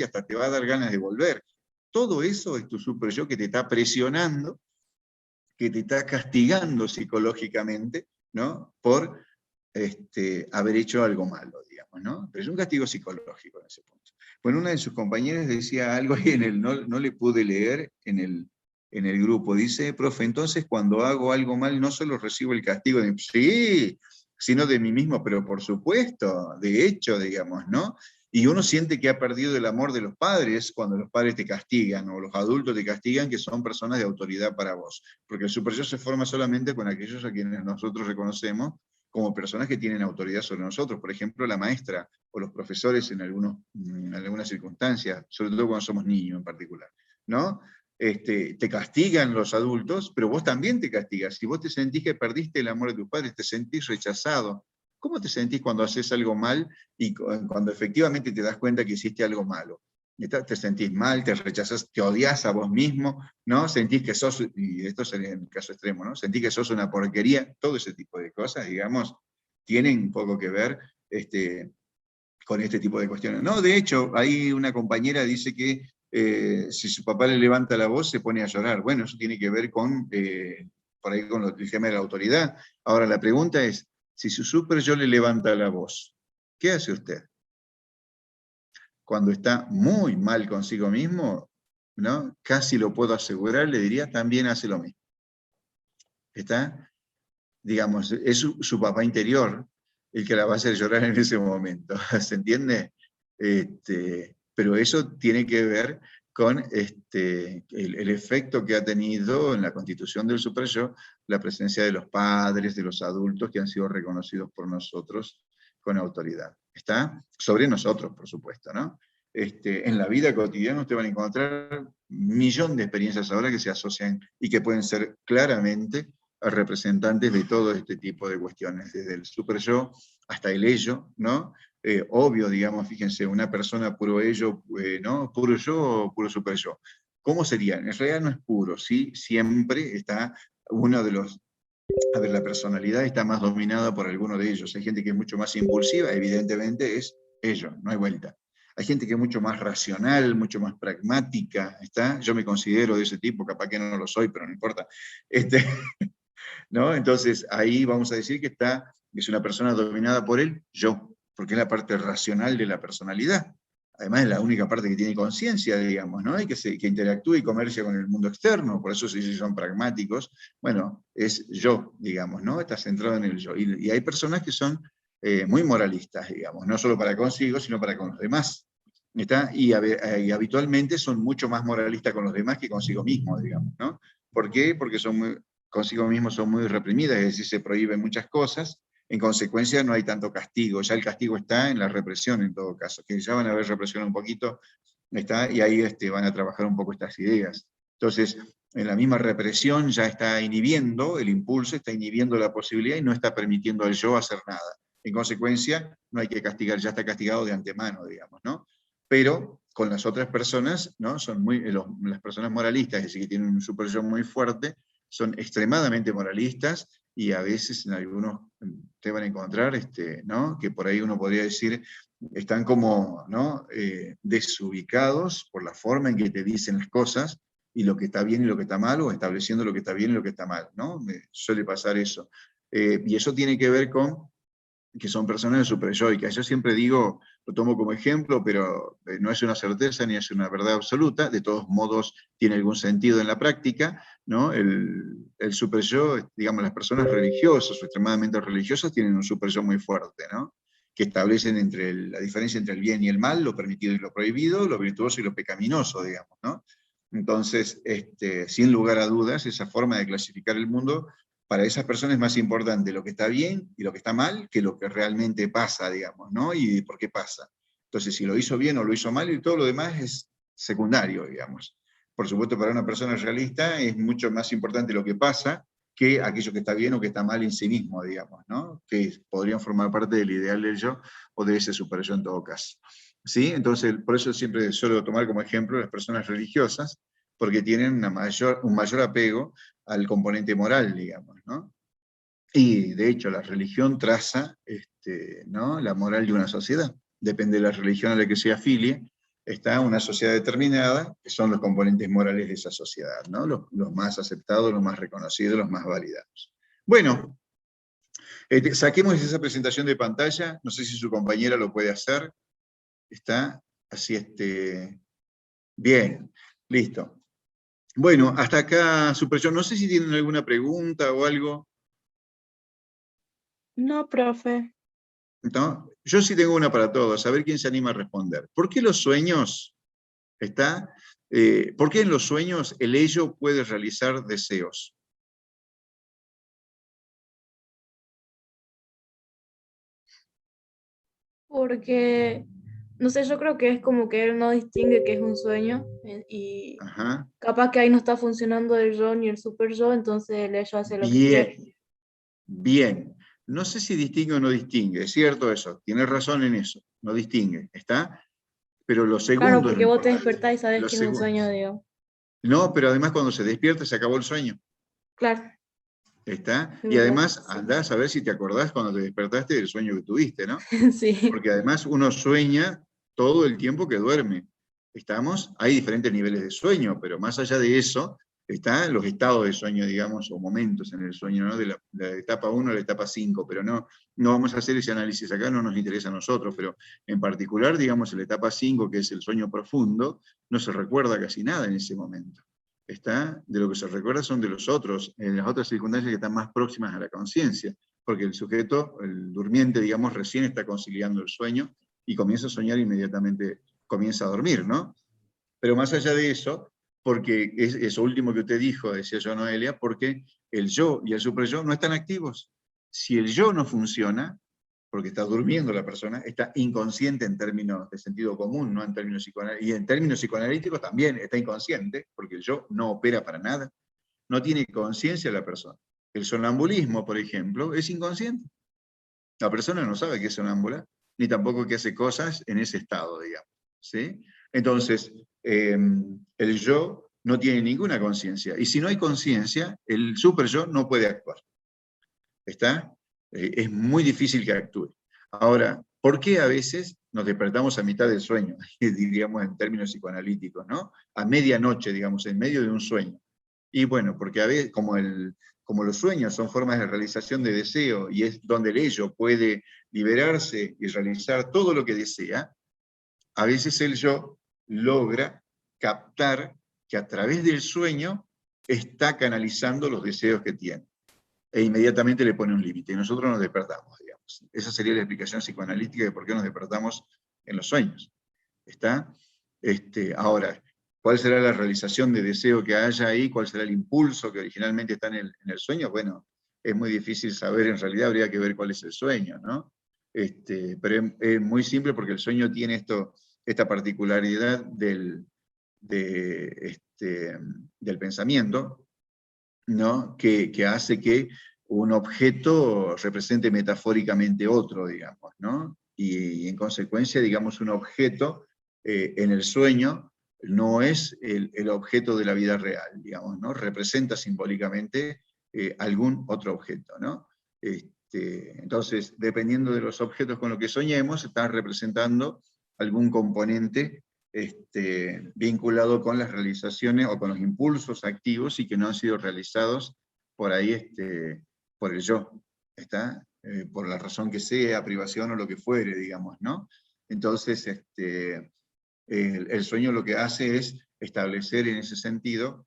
hasta te va a dar ganas de volver. Todo eso es tu super yo que te está presionando, que te está castigando psicológicamente, ¿no? Por haber hecho algo malo, digamos, ¿no? Pero es un castigo psicológico en ese punto. Bueno, una de sus compañeras decía algo ahí no le pude leer en el grupo, dice, profe, entonces cuando hago algo mal no solo recibo el castigo de, sí, sino de mí mismo, pero por supuesto, de hecho, digamos, ¿no? Y uno siente que ha perdido el amor de los padres cuando los padres te castigan, o los adultos te castigan, que son personas de autoridad para vos. Porque el super yo se forma solamente con aquellos a quienes nosotros reconocemos como personas que tienen autoridad sobre nosotros. Por ejemplo, la maestra o los profesores en algunas circunstancias, sobre todo cuando somos niños en particular, ¿no? Te castigan los adultos, pero vos también te castigas. Si vos te sentís que perdiste el amor de tus padres, te sentís rechazado. ¿Cómo te sentís cuando haces algo mal y cuando efectivamente te das cuenta que hiciste algo malo? Te sentís mal, te rechazás, te odias a vos mismo, ¿no? Sentís que sos, y esto sería en el caso extremo, ¿no? Sentís que sos una porquería, todo ese tipo de cosas, digamos, tienen un poco que ver con este tipo de cuestiones. No, de hecho, ahí una compañera dice que si su papá le levanta la voz se pone a llorar. Bueno, eso tiene que ver con, por ahí con el tema de la autoridad. Ahora la pregunta es, si su super yo le levanta la voz, ¿qué hace usted? Cuando está muy mal consigo mismo, ¿no? Casi lo puedo asegurar, le diría, también hace lo mismo. ¿Está? Digamos, es su papá interior el que la va a hacer llorar en ese momento, ¿se entiende? Pero eso tiene que ver con el efecto que ha tenido en la constitución del super yo, la presencia de los padres, de los adultos que han sido reconocidos por nosotros con autoridad. ¿Está? Sobre nosotros, por supuesto, ¿no? En la vida cotidiana usted van a encontrar un millón de experiencias ahora que se asocian y que pueden ser claramente representantes de todo este tipo de cuestiones, desde el super yo hasta el ello, ¿no? Obvio, digamos, fíjense, una persona puro ello, ¿no? Puro yo o puro super yo. ¿Cómo sería? En realidad no es puro, ¿sí? Siempre está uno de los... A ver, la personalidad está más dominada por alguno de ellos. Hay gente que es mucho más impulsiva, evidentemente es ello, no hay vuelta. Hay gente que es mucho más racional, mucho más pragmática, ¿está? Yo me considero de ese tipo, capaz que no lo soy, pero no importa. ¿No? Entonces, ahí vamos a decir que es una persona dominada por el yo, porque es la parte racional de la personalidad. Además, es la única parte que tiene conciencia, digamos, ¿no? Y que interactúa y comercia con el mundo externo, por eso si son pragmáticos, bueno, es yo, digamos, ¿no? Está centrado en el yo. Y hay personas que son muy moralistas, digamos, no solo para consigo, sino para con los demás. ¿Está? Y habitualmente son mucho más moralistas con los demás que consigo mismo, digamos, ¿no? ¿Por qué? Porque consigo mismos son muy reprimidas, es decir, se prohíben muchas cosas, en consecuencia no hay tanto castigo, ya el castigo está en la represión en todo caso, que ya van a ver represión un poquito, ¿está? Y ahí van a trabajar un poco estas ideas. Entonces, en la misma represión ya está inhibiendo el impulso, está inhibiendo la posibilidad y no está permitiendo al yo hacer nada. En consecuencia, no hay que castigar, ya está castigado de antemano, digamos, ¿no? Pero con las otras personas, ¿no? Las personas moralistas, es decir, que tienen un super yo muy fuerte, son extremadamente moralistas y a veces en algunos te van a encontrar, ¿no? Que por ahí uno podría decir, están como, ¿no? Desubicados por la forma en que te dicen las cosas y lo que está bien y lo que está mal, o estableciendo lo que está bien y lo que está mal, ¿no? Me suele pasar eso. Y eso tiene que ver con que son personas de superyoicas. Yo siempre digo, lo tomo como ejemplo, pero no es una certeza ni es una verdad absoluta, de todos modos tiene algún sentido en la práctica, ¿no? El superyo, digamos, las personas religiosas o extremadamente religiosas tienen un superyo muy fuerte, ¿no? Que establecen la diferencia entre el bien y el mal, lo permitido y lo prohibido, lo virtuoso y lo pecaminoso, digamos, ¿no? Entonces, sin lugar a dudas, esa forma de clasificar el mundo para esas personas es más importante lo que está bien y lo que está mal que lo que realmente pasa, digamos, ¿no? Y por qué pasa. Entonces, si lo hizo bien o lo hizo mal, y todo lo demás es secundario, digamos. Por supuesto, para una persona realista es mucho más importante lo que pasa que aquello que está bien o que está mal en sí mismo, digamos, ¿no? Que podrían formar parte del ideal del yo o de ese super yo en todo caso. ¿Sí? Entonces, por eso siempre suelo tomar como ejemplo las personas religiosas, porque tienen un mayor apego al componente moral, digamos, ¿no? Y de hecho la religión traza ¿no? la moral de una sociedad. Depende de la religión a la que se afilie, está una sociedad determinada, que son los componentes morales de esa sociedad, ¿no? Los más aceptados, los más reconocidos, los más validados. Bueno, saquemos esa presentación de pantalla, no sé si su compañera lo puede hacer. Está así, bien, listo. Bueno, hasta acá, Superyo. No sé si tienen alguna pregunta o algo. No, profe. ¿No? Yo sí tengo una para todos, a ver quién se anima a responder. ¿Por qué los sueños, por qué en los sueños el ello puede realizar deseos? Porque, no sé, yo creo que es como que él no distingue que es un sueño y Ajá. capaz que ahí no está funcionando el yo ni el super yo, entonces el ello hace lo que quiere. Bien, bien. No sé si distingue o no distingue, es cierto eso, tienes razón en eso, no distingue, ¿está? Pero lo segundo Claro, es lo porque vos te importante. despertás y sabés Lo que es un segundo. sueño, digo. No, pero además cuando se despierta se acabó el sueño. Claro, ¿Está? es Y verdad. además andás a ver si te acordás cuando te despertaste del sueño que tuviste, ¿no? Sí. Porque además uno sueña todo el tiempo que duerme. ¿Estamos? Hay diferentes niveles de sueño, pero más allá de eso, están los estados de sueño, digamos, o momentos en el sueño, ¿no? De la etapa 1 a la etapa 5, pero no vamos a hacer ese análisis acá, no nos interesa a nosotros, pero en particular, digamos, en la etapa 5, que es el sueño profundo, no se recuerda casi nada en ese momento. De lo que se recuerda son de los otros, en las otras circunstancias que están más próximas a la conciencia, porque el sujeto, el durmiente, digamos, recién está conciliando el sueño y comienza a soñar inmediatamente, comienza a dormir, ¿no? Pero más allá de eso, porque es eso último que usted dijo, decía yo, Noelia, porque el yo y el superyo no están activos. Si el yo no funciona, porque está durmiendo la persona, está inconsciente en términos de sentido común, no en términos psicoanalíticos, y en términos psicoanalíticos también está inconsciente, porque el yo no opera para nada, no tiene conciencia la persona. El sonambulismo, por ejemplo, es inconsciente. La persona no sabe que es sonámbula, ni tampoco que hace cosas en ese estado, digamos. ¿Sí? Entonces, el yo no tiene ninguna conciencia, y si no hay conciencia, el super yo no puede actuar. ¿Está? Es muy difícil que actúe. Ahora, ¿por qué a veces nos despertamos a mitad del sueño? Diríamos en términos psicoanalíticos, ¿no? A medianoche, digamos, en medio de un sueño. Y bueno, porque a veces, como los sueños son formas de realización de deseo, y es donde el ello puede liberarse y realizar todo lo que desea, a veces el yo logra captar que a través del sueño está canalizando los deseos que tiene. E inmediatamente le pone un límite, y nosotros nos despertamos, digamos. Esa sería la explicación psicoanalítica de por qué nos despertamos en los sueños. ¿Está? Ahora, ¿cuál será la realización de deseo que haya ahí? ¿Cuál será el impulso que originalmente está en el sueño? Bueno, es muy difícil saber, en realidad habría que ver cuál es el sueño, ¿no? Pero es muy simple porque el sueño tiene esta particularidad del pensamiento, ¿no? Que hace que un objeto represente metafóricamente otro, digamos, ¿no? Y en consecuencia, digamos, un objeto en el sueño no es el objeto de la vida real, digamos, ¿no? Representa simbólicamente algún otro objeto, ¿no? Entonces, dependiendo de los objetos con los que soñemos, está representando algún componente vinculado con las realizaciones o con los impulsos activos y que no han sido realizados por ahí, por el yo, por la razón que sea, privación o lo que fuere, digamos, ¿no? Entonces, el sueño lo que hace es establecer en ese sentido,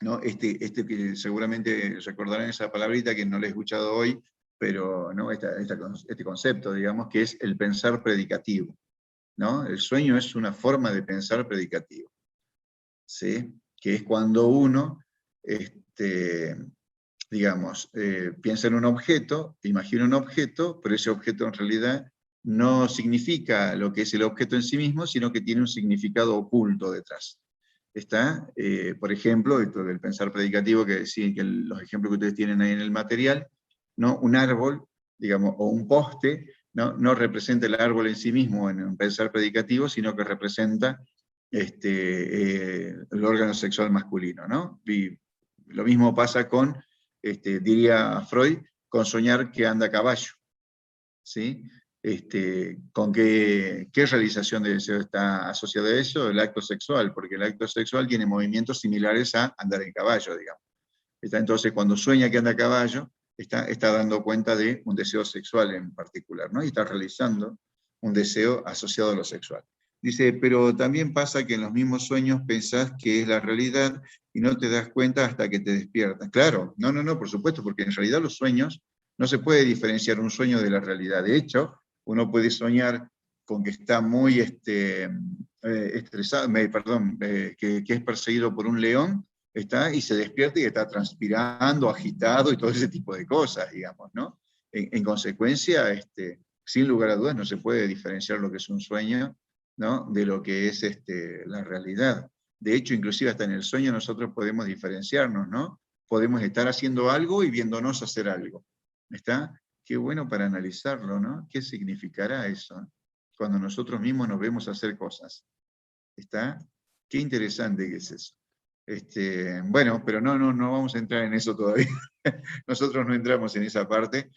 ¿no? Que seguramente recordarán esa palabrita que no la he escuchado hoy, pero ¿no? este concepto, digamos, que es el pensar predicativo, ¿no? El sueño es una forma de pensar predicativo, ¿sí? Que es cuando uno digamos, piensa en un objeto, imagina un objeto, pero ese objeto en realidad no significa lo que es el objeto en sí mismo, sino que tiene un significado oculto detrás. ¿Está? Por ejemplo, esto del pensar predicativo, que decía que los ejemplos que ustedes tienen ahí en el material, ¿no? Un árbol, digamos, o un poste, no representa el árbol en sí mismo en un pensar predicativo, sino que representa el órgano sexual masculino, ¿no? Y lo mismo pasa con, diría Freud, con soñar que anda a caballo, ¿sí? ¿Con qué realización de deseo está asociada a eso? El acto sexual, porque el acto sexual tiene movimientos similares a andar en caballo, digamos. Entonces, cuando sueña que anda a caballo, está dando cuenta de un deseo sexual en particular, ¿no? Y está realizando un deseo asociado a lo sexual. Dice, pero también pasa que en los mismos sueños pensás que es la realidad y no te das cuenta hasta que te despiertas. Claro, no, por supuesto, porque en realidad los sueños, no se puede diferenciar un sueño de la realidad. De hecho, uno puede soñar con que está muy estresado, que es perseguido por un león, y se despierta y está transpirando, agitado y todo ese tipo de cosas, digamos, ¿no? En consecuencia, sin lugar a dudas, no se puede diferenciar lo que es un sueño, ¿no? De lo que es la realidad. De hecho, inclusive hasta en el sueño nosotros podemos diferenciarnos, ¿no? Podemos estar haciendo algo y viéndonos hacer algo. ¿Está? Qué bueno para analizarlo, ¿no? ¿Qué significará eso? Cuando nosotros mismos nos vemos hacer cosas. ¿Está? Qué interesante que es eso. Bueno, pero no vamos a entrar en eso todavía. Nosotros no entramos en esa parte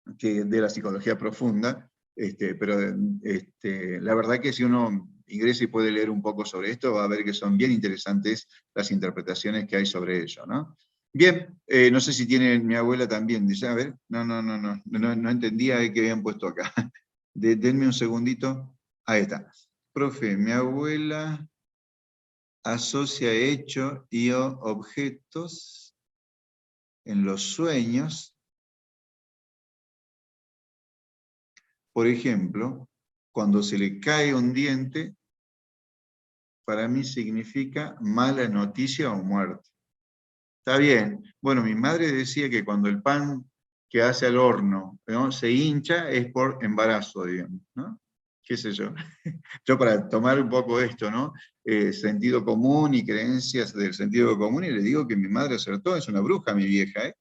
de la psicología profunda, pero la verdad que si uno ingresa y puede leer un poco sobre esto, va a ver que son bien interesantes las interpretaciones que hay sobre ello, ¿no? Bien, no sé si tiene mi abuela también, dice, a ver, no entendía que habían puesto acá. Denme un segundito, ahí está. Profe, mi abuela asocia hechos y objetos en los sueños. Por ejemplo, cuando se le cae un diente, para mí significa mala noticia o muerte. Está bien. Bueno, mi madre decía que cuando el pan que hace al horno, ¿no?, se hincha es por embarazo, digamos, ¿no? ¿Qué sé yo? Yo para tomar un poco esto, ¿no? Sentido común y creencias del sentido común, y le digo que mi madre acertó, es una bruja mi vieja, ¿eh?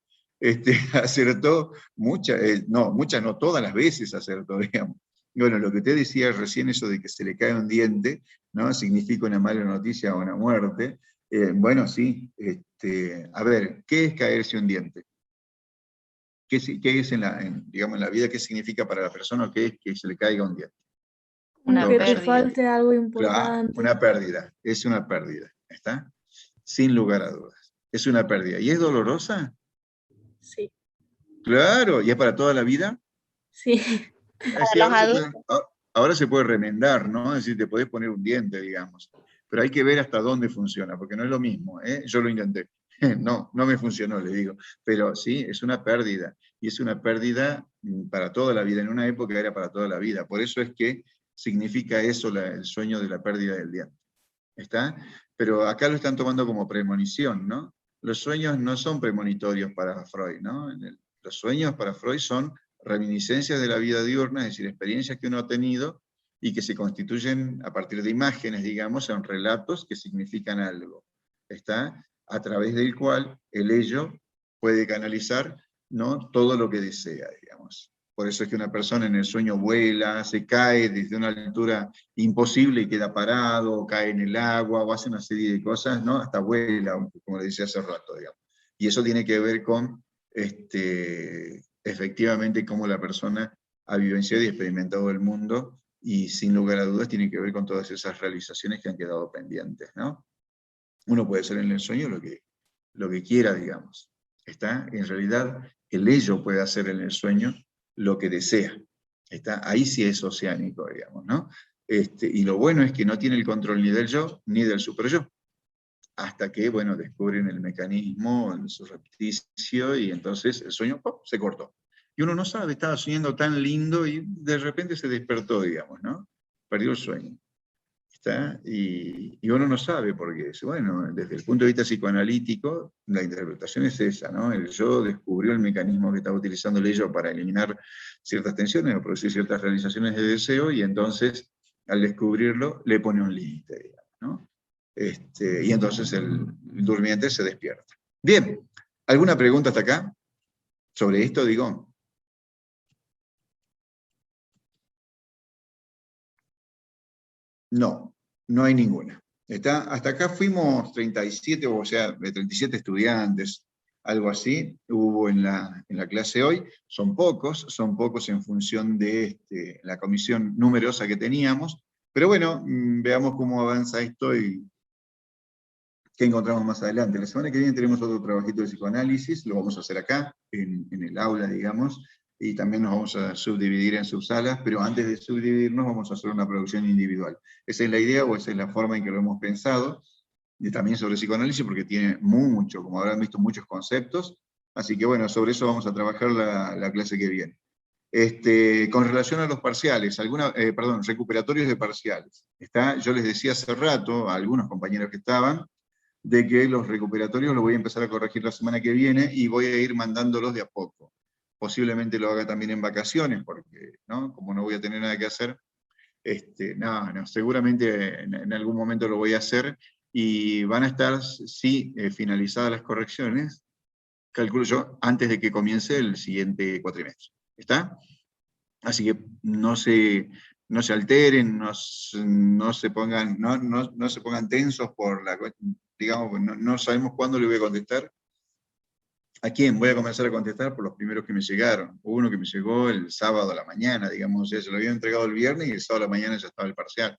Acertó muchas, no todas las veces acertó, digamos. Bueno, lo que usted decía recién, eso de que se le cae un diente, ¿no? Significa una mala noticia o una muerte. Bueno, sí. A ver, ¿qué es caerse un diente? ¿Qué es digamos, en la vida, qué significa para la persona o qué es que se le caiga un diente? Como que te pérdida. falte algo Claro, importante. una pérdida, es una pérdida, ¿está? Sin lugar a dudas. Es una pérdida. ¿Y es dolorosa? Sí. Claro, ¿y es para toda la vida? Sí. Sí, ahora se puede remendar, ¿no? Es decir, te podés poner un diente, digamos. Pero hay que ver hasta dónde funciona, porque no es lo mismo, ¿eh? Yo lo intenté. No me funcionó, le digo. Pero sí, es una pérdida. Y es una pérdida para toda la vida. En una época era para toda la vida. Por eso es que significa eso el sueño de la pérdida del diente. ¿Está? Pero acá lo están tomando como premonición, ¿no? Los sueños no son premonitorios para Freud, ¿no? Los sueños para Freud son reminiscencias de la vida diurna, es decir, experiencias que uno ha tenido y que se constituyen a partir de imágenes, digamos, en relatos que significan algo. ¿Está? A través del cual el ello puede canalizar, ¿no?, todo lo que desea, digamos. Por eso es que una persona en el sueño vuela, se cae desde una altura imposible y queda parado, o cae en el agua, o hace una serie de cosas, ¿no? Hasta vuela, como le decía hace rato, digamos. Y eso tiene que ver con, efectivamente, cómo la persona ha vivenciado y experimentado el mundo, y sin lugar a dudas tiene que ver con todas esas realizaciones que han quedado pendientes, ¿no? Uno puede ser en el sueño lo que quiera, digamos. ¿Está? En realidad, el ello puede hacer en el sueño lo que desea. ¿Está? Ahí sí es oceánico, digamos, ¿no? Y lo bueno es que no tiene el control ni del yo ni del superyo, hasta que, bueno, descubren el mecanismo, el surrepticio, y entonces el sueño ¡pum!, se cortó. Y uno no sabe, estaba soñando tan lindo y de repente se despertó, digamos, ¿no? Perdió el sueño. ¿Está? Y uno no sabe, porque bueno, desde el punto de vista psicoanalítico, la interpretación es esa, ¿no? El yo descubrió el mecanismo que estaba utilizando el ello para eliminar ciertas tensiones o producir ciertas realizaciones de deseo, y entonces, al descubrirlo, le pone un límite, digamos, ¿no? Y entonces el durmiente se despierta. Bien, ¿alguna pregunta hasta acá? Sobre esto, digo. No, no hay ninguna. Hasta acá fuimos 37, o sea, de 37 estudiantes, algo así, hubo en la clase hoy. Son pocos en función de la comisión numerosa que teníamos, pero bueno, veamos cómo avanza esto y qué encontramos más adelante. La semana que viene tenemos otro trabajito de psicoanálisis, lo vamos a hacer acá, en el aula, digamos, y también nos vamos a subdividir en subsalas, pero antes de subdividirnos vamos a hacer una producción individual. Esa es la idea, o esa es la forma en que lo hemos pensado, y también sobre psicoanálisis, porque tiene mucho, como habrán visto, muchos conceptos, así que bueno, sobre eso vamos a trabajar la clase que viene. Con relación a los parciales, recuperatorios de parciales. Yo les decía hace rato a algunos compañeros que estaban, de que los recuperatorios los voy a empezar a corregir la semana que viene, y voy a ir mandándolos de a poco. Posiblemente lo haga también en vacaciones, porque, ¿no?, como no voy a tener nada que hacer, seguramente en algún momento lo voy a hacer, y van a estar, sí, finalizadas las correcciones, calculo yo, antes de que comience el siguiente cuatrimestre. ¿Está? Así que no se alteren, no se pongan tensos por la cuestión, digamos, no sabemos cuándo le voy a contestar. ¿A quién? Voy a comenzar a contestar por los primeros que me llegaron. Hubo uno que me llegó el sábado a la mañana, digamos, o sea, se lo había entregado el viernes y el sábado a la mañana ya estaba el parcial.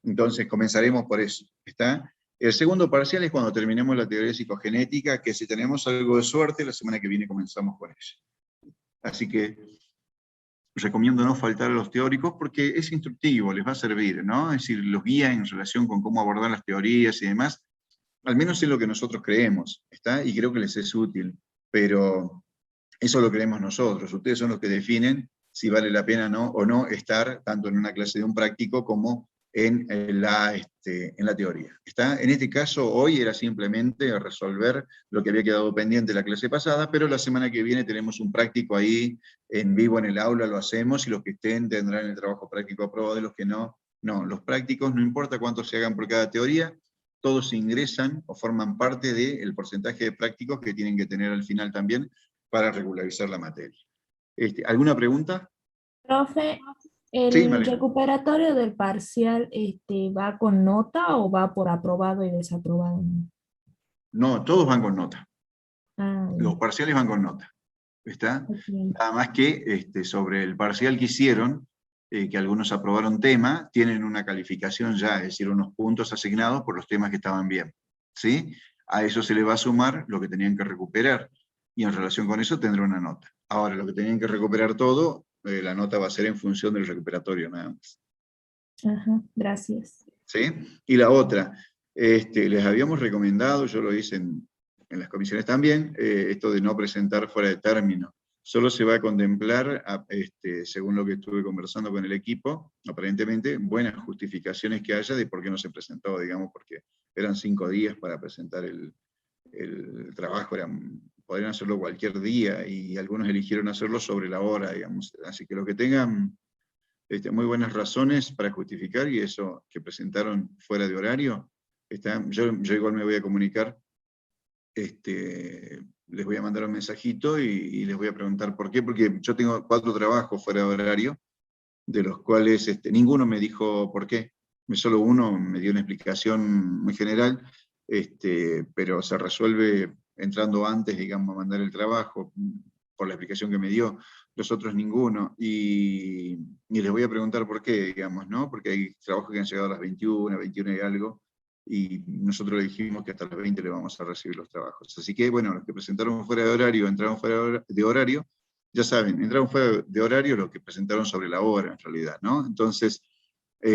Entonces comenzaremos por eso, ¿está? El segundo parcial es cuando terminemos la teoría psicogenética, que si tenemos algo de suerte, la semana que viene comenzamos con eso. Así que recomiendo no faltar a los teóricos, porque es instructivo, les va a servir, ¿no? Es decir, los guía en relación con cómo abordar las teorías y demás, al menos es lo que nosotros creemos, ¿está? Y creo que les es útil, pero eso lo creemos nosotros. Ustedes son los que definen si vale la pena o no estar tanto en una clase de un práctico como en la teoría. ¿Está? En este caso, hoy era simplemente resolver lo que había quedado pendiente la clase pasada, pero la semana que viene tenemos un práctico ahí en vivo en el aula, lo hacemos, y los que estén tendrán el trabajo práctico aprobado, de los que no. Los prácticos, no importa cuántos se hagan por cada teoría, todos ingresan o forman parte del porcentaje de prácticos que tienen que tener al final también para regularizar la materia. ¿Alguna pregunta? Profe, Sí, ¿el Malena. recuperatorio del parcial va con nota o va por aprobado y desaprobado? No, todos van con nota. Ah, Los parciales van con nota. ¿Está? ok. Nada más que sobre el parcial que hicieron, que algunos aprobaron tema, tienen una calificación ya, es decir, unos puntos asignados por los temas que estaban bien. ¿Sí? A eso se le va a sumar lo que tenían que recuperar, y en relación con eso tendrá una nota. Ahora, lo que tenían que recuperar todo, la nota va a ser en función del recuperatorio, nada más. Ajá, gracias. ¿Sí? Y la otra, les habíamos recomendado, yo lo hice en las comisiones también, esto de no presentar fuera de término. Solo se va a contemplar, según lo que estuve conversando con el equipo, aparentemente, buenas justificaciones que haya de por qué no se presentó, digamos, porque eran 5 días para presentar el trabajo, podrían hacerlo cualquier día, y algunos eligieron hacerlo sobre la hora, digamos. Así que los que tengan muy buenas razones para justificar, y eso que presentaron fuera de horario, yo igual me voy a comunicar, les voy a mandar un mensajito y les voy a preguntar por qué, porque yo tengo 4 trabajos fuera de horario, de los cuales ninguno me dijo por qué, solo uno me dio una explicación muy general, pero se resuelve entrando antes, digamos, a mandar el trabajo, por la explicación que me dio. Los otros ninguno, y les voy a preguntar por qué, digamos, ¿no? Porque hay trabajos que han llegado a las 21 y algo, y nosotros le dijimos que hasta las 20 le vamos a recibir los trabajos. Así que, bueno, los que presentaron fuera de horario, entraron fuera de horario, ya saben, entraron fuera de horario los que presentaron sobre la hora, en realidad, ¿no? Entonces, a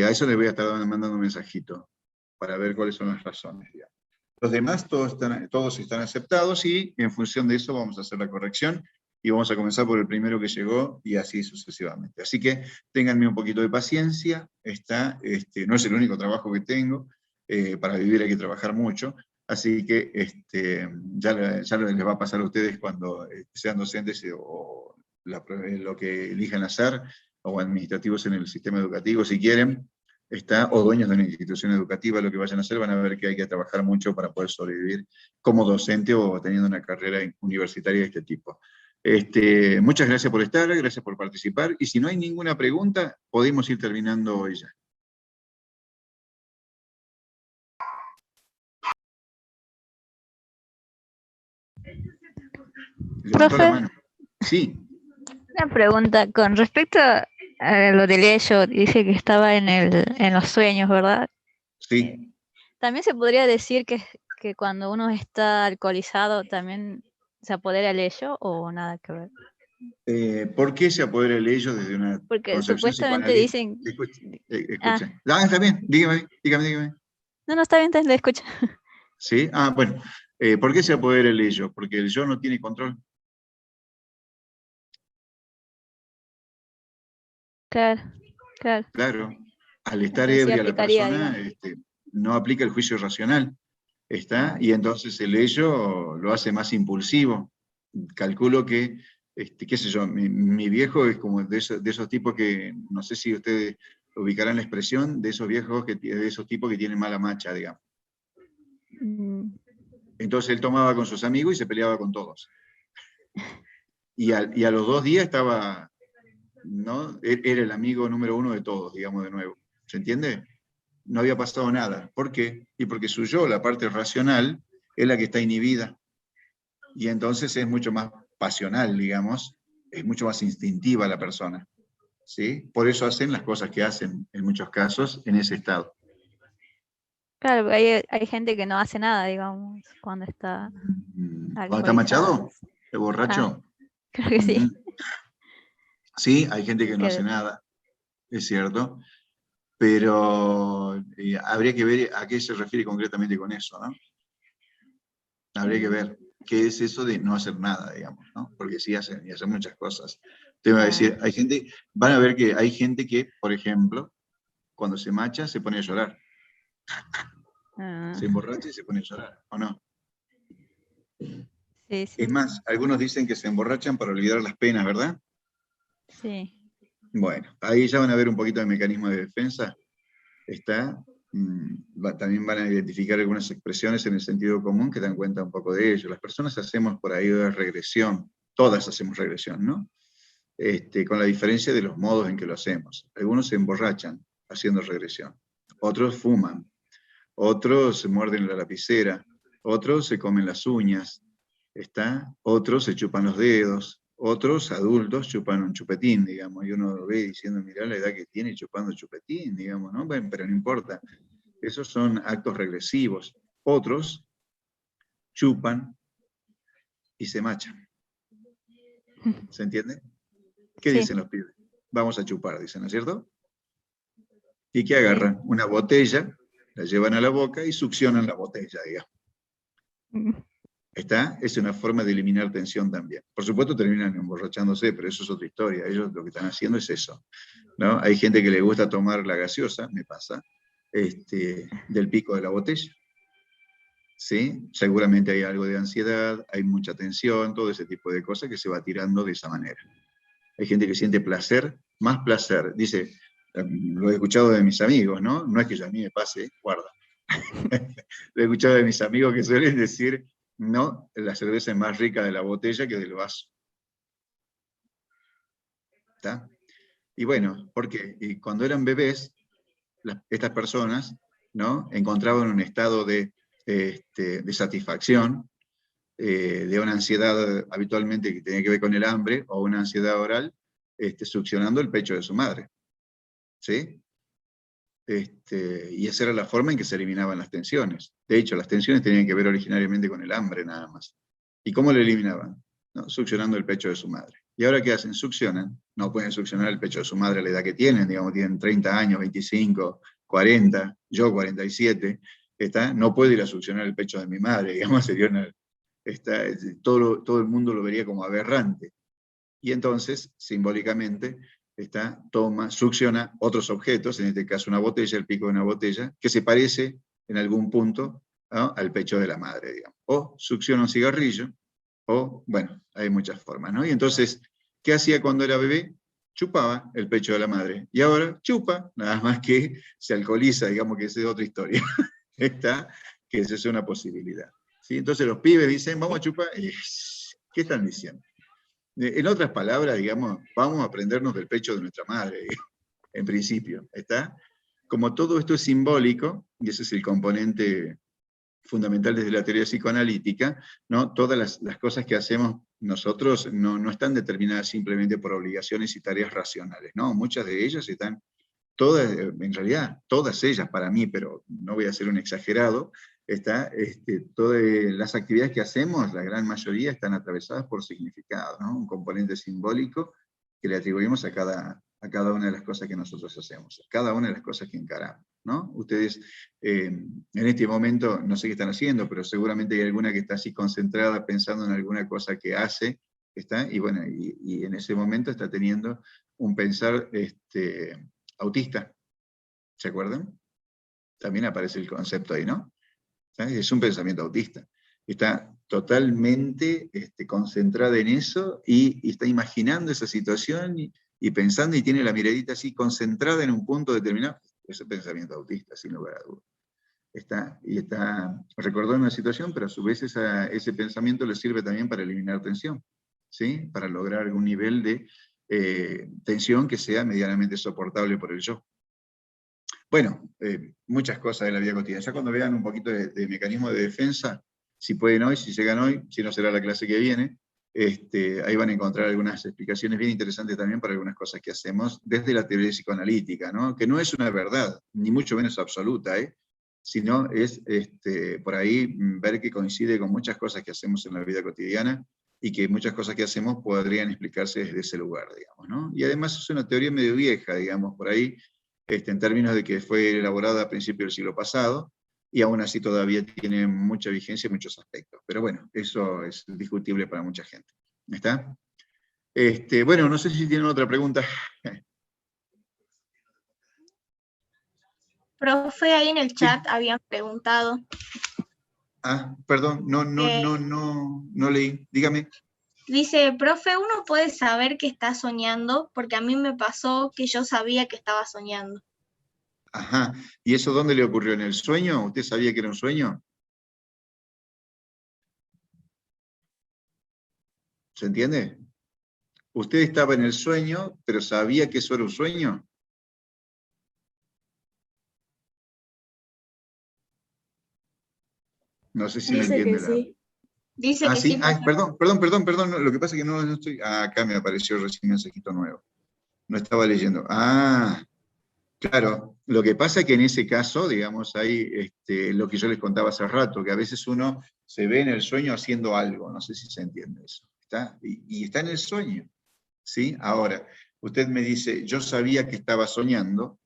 eso les voy a estar mandando un mensajito, para ver cuáles son las razones, digamos. Los demás todos están aceptados, y en función de eso vamos a hacer la corrección. y vamos a comenzar por el primero que llegó, y así sucesivamente. Así que ténganme un poquito de paciencia, no es el único trabajo que tengo, para vivir hay que trabajar mucho, así que ya les va a pasar a ustedes cuando sean docentes o lo que elijan hacer, o administrativos en el sistema educativo, si quieren, o dueños de una institución educativa, lo que vayan a hacer, van a ver que hay que trabajar mucho para poder sobrevivir como docente o teniendo una carrera universitaria de este tipo. Muchas gracias por estar, gracias por participar, y si no hay ninguna pregunta, podemos ir terminando hoy ya. Levantó la mano. Sí. Una pregunta con respecto a lo del ello, dice que estaba en los sueños, ¿verdad? Sí. También se podría decir que cuando uno está alcoholizado también se apodera el ello, o nada que ver. ¿Por qué se apodera el ello desde una Porque concepción supuestamente psicoanalítica? dicen... Escuchen. Está bien, dígame. No, está bien, le escucho. ¿Sí? Bueno. ¿Por qué se apodera el ello? Porque el yo no tiene control. Claro. Claro. Al estar Entonces, sí ebria la aplicaría, persona, no aplica el juicio racional. Y entonces el ello lo hace más impulsivo. Calculo que, qué sé yo, mi viejo es como de esos tipos que, no sé si ustedes ubicarán la expresión, de esos viejos, de esos tipos que tienen mala macha, digamos. Entonces él tomaba con sus amigos y se peleaba con todos. Y a los 2 días estaba, ¿no? Era el amigo número 1 de todos, digamos, de nuevo. ¿Se entiende? No había pasado nada. ¿Por qué? Y porque su yo, la parte racional, es la que está inhibida. Y entonces es mucho más pasional, digamos, es mucho más instintiva la persona. ¿Sí? Por eso hacen las cosas que hacen, en muchos casos, en ese estado. Claro, hay gente que no hace nada, digamos, cuando está ¿Cuando está machado? ¿El borracho? Creo que sí. Sí, hay gente que no hace nada, es cierto, pero habría que ver a qué se refiere concretamente con eso, ¿no? Habría que ver qué es eso de no hacer nada, digamos, ¿no? Porque sí hacen, y hacen muchas cosas. Te voy a decir, van a ver que hay gente que, por ejemplo, cuando se macha se pone a llorar. Se emborracha y se pone a llorar, ¿o no? Sí. Es más, algunos dicen que se emborrachan para olvidar las penas, ¿verdad? Sí. Bueno, ahí ya van a ver un poquito de mecanismo de defensa. También van a identificar algunas expresiones en el sentido común que dan cuenta un poco de ello. Las personas hacemos por ahí de regresión, todas hacemos regresión, ¿no? Con la diferencia de los modos en que lo hacemos. Algunos se emborrachan haciendo regresión, otros fuman, otros se muerden la lapicera, otros se comen las uñas, otros se chupan los dedos, otros adultos chupan un chupetín, digamos, y uno lo ve diciendo, mirá la edad que tiene chupando chupetín, digamos, ¿no? Bueno, pero no importa. Esos son actos regresivos. Otros chupan y se machan. ¿Se entiende? ¿Qué dicen los pibes? Vamos a chupar, dicen, ¿no es cierto? ¿Y qué agarran? Una botella, la llevan a la boca y succionan la botella, digamos. Es una forma de eliminar tensión también. Por supuesto terminan emborrachándose, pero eso es otra historia. Ellos lo que están haciendo es eso, ¿no? Hay gente que le gusta tomar la gaseosa, me pasa, del pico de la botella. ¿Sí? Seguramente hay algo de ansiedad, hay mucha tensión, todo ese tipo de cosas que se va tirando de esa manera. Hay gente que siente placer, más placer. Dice, lo he escuchado de mis amigos, ¿no? No es que a mí me pase, guarda. Lo he escuchado de mis amigos que suelen decir, no, la cerveza es más rica de la botella que del vaso. ¿Está? Y bueno, porque cuando eran bebés, estas personas, ¿no? Encontraban un estado de satisfacción, de una ansiedad habitualmente que tenía que ver con el hambre, o una ansiedad oral, succionando el pecho de su madre. ¿Sí? Y esa era la forma en que se eliminaban las tensiones. De hecho, las tensiones tenían que ver originariamente con el hambre nada más. ¿Y cómo lo eliminaban? ¿No? Succionando el pecho de su madre. ¿Y ahora qué hacen? Succionan. No pueden succionar el pecho de su madre a la edad que tienen, digamos, tienen 30 años, 25, 40, yo 47, no puedo ir a succionar el pecho de mi madre, digamos, sería todo el mundo lo vería como aberrante. Y entonces, simbólicamente, toma, succiona otros objetos, en este caso una botella, el pico de una botella, que se parece en algún punto, ¿no?, al pecho de la madre, digamos. O succiona un cigarrillo, o, bueno, hay muchas formas, ¿no? Y entonces, ¿qué hacía cuando era bebé? Chupaba el pecho de la madre. Y ahora chupa, nada más que se alcoholiza, digamos que esa es otra historia. Que esa es una posibilidad. ¿Sí? Entonces los pibes dicen, vamos a chupar, y ¿qué están diciendo? En otras palabras, digamos, vamos a aprendernos del pecho de nuestra madre, en principio, ¿está? Como todo esto es simbólico, y ese es el componente fundamental desde la teoría psicoanalítica, ¿no? Todas las cosas que hacemos nosotros no están determinadas simplemente por obligaciones y tareas racionales, ¿no? Muchas de ellas están, todas, en realidad, todas ellas para mí, pero no voy a ser un exagerado, todas las actividades que hacemos, la gran mayoría están atravesadas por significado, ¿no? Un componente simbólico que le atribuimos a cada una de las cosas que nosotros hacemos, a cada una de las cosas que encaramos, ¿no? Ustedes en este momento, no sé qué están haciendo, pero seguramente hay alguna que está así concentrada pensando en alguna cosa que hace, y bueno, y en ese momento está teniendo un pensar autista, ¿se acuerdan? También aparece el concepto ahí, ¿no? Es un pensamiento autista. Está totalmente concentrada en eso y está imaginando esa situación y pensando y tiene la miradita así concentrada en un punto determinado. Ese pensamiento autista, sin lugar a dudas. Está recordando una situación, pero a su vez ese pensamiento le sirve también para eliminar tensión, ¿sí? Para lograr algún nivel de tensión que sea medianamente soportable por el yo. Bueno, muchas cosas de la vida cotidiana. Ya cuando vean un poquito de mecanismo de defensa, si pueden hoy, si llegan hoy, si no será la clase que viene, ahí van a encontrar algunas explicaciones bien interesantes también para algunas cosas que hacemos desde la teoría psicoanalítica, ¿no? Que no es una verdad, ni mucho menos absoluta, sino es por ahí ver que coincide con muchas cosas que hacemos en la vida cotidiana y que muchas cosas que hacemos podrían explicarse desde ese lugar, digamos, ¿no? Y además es una teoría medio vieja, digamos, por ahí, en términos de que fue elaborada a principios del siglo pasado, y aún así todavía tiene mucha vigencia en muchos aspectos. Pero bueno, eso es discutible para mucha gente. ¿Está? Bueno, no sé si tienen otra pregunta. Profe, ahí en el chat habían preguntado. Ah, perdón, no leí. Dígame. Dice, profe, ¿uno puede saber que está soñando? Porque a mí me pasó que yo sabía que estaba soñando. Ajá. ¿Y eso dónde le ocurrió? ¿En el sueño? ¿Usted sabía que era un sueño? ¿Se entiende? ¿Usted estaba en el sueño, pero sabía que eso era un sueño? No sé si me Dice entiende que sí. Dice que sí. sí. Ay, perdón. Lo que pasa es que no estoy... acá me apareció recién un mensajito nuevo. No estaba leyendo. Claro. Lo que pasa es que en ese caso, digamos, hay lo que yo les contaba hace rato, que a veces uno se ve en el sueño haciendo algo. No sé si se entiende eso. Y está en el sueño. ¿Sí? Ahora, usted me dice, yo sabía que estaba soñando.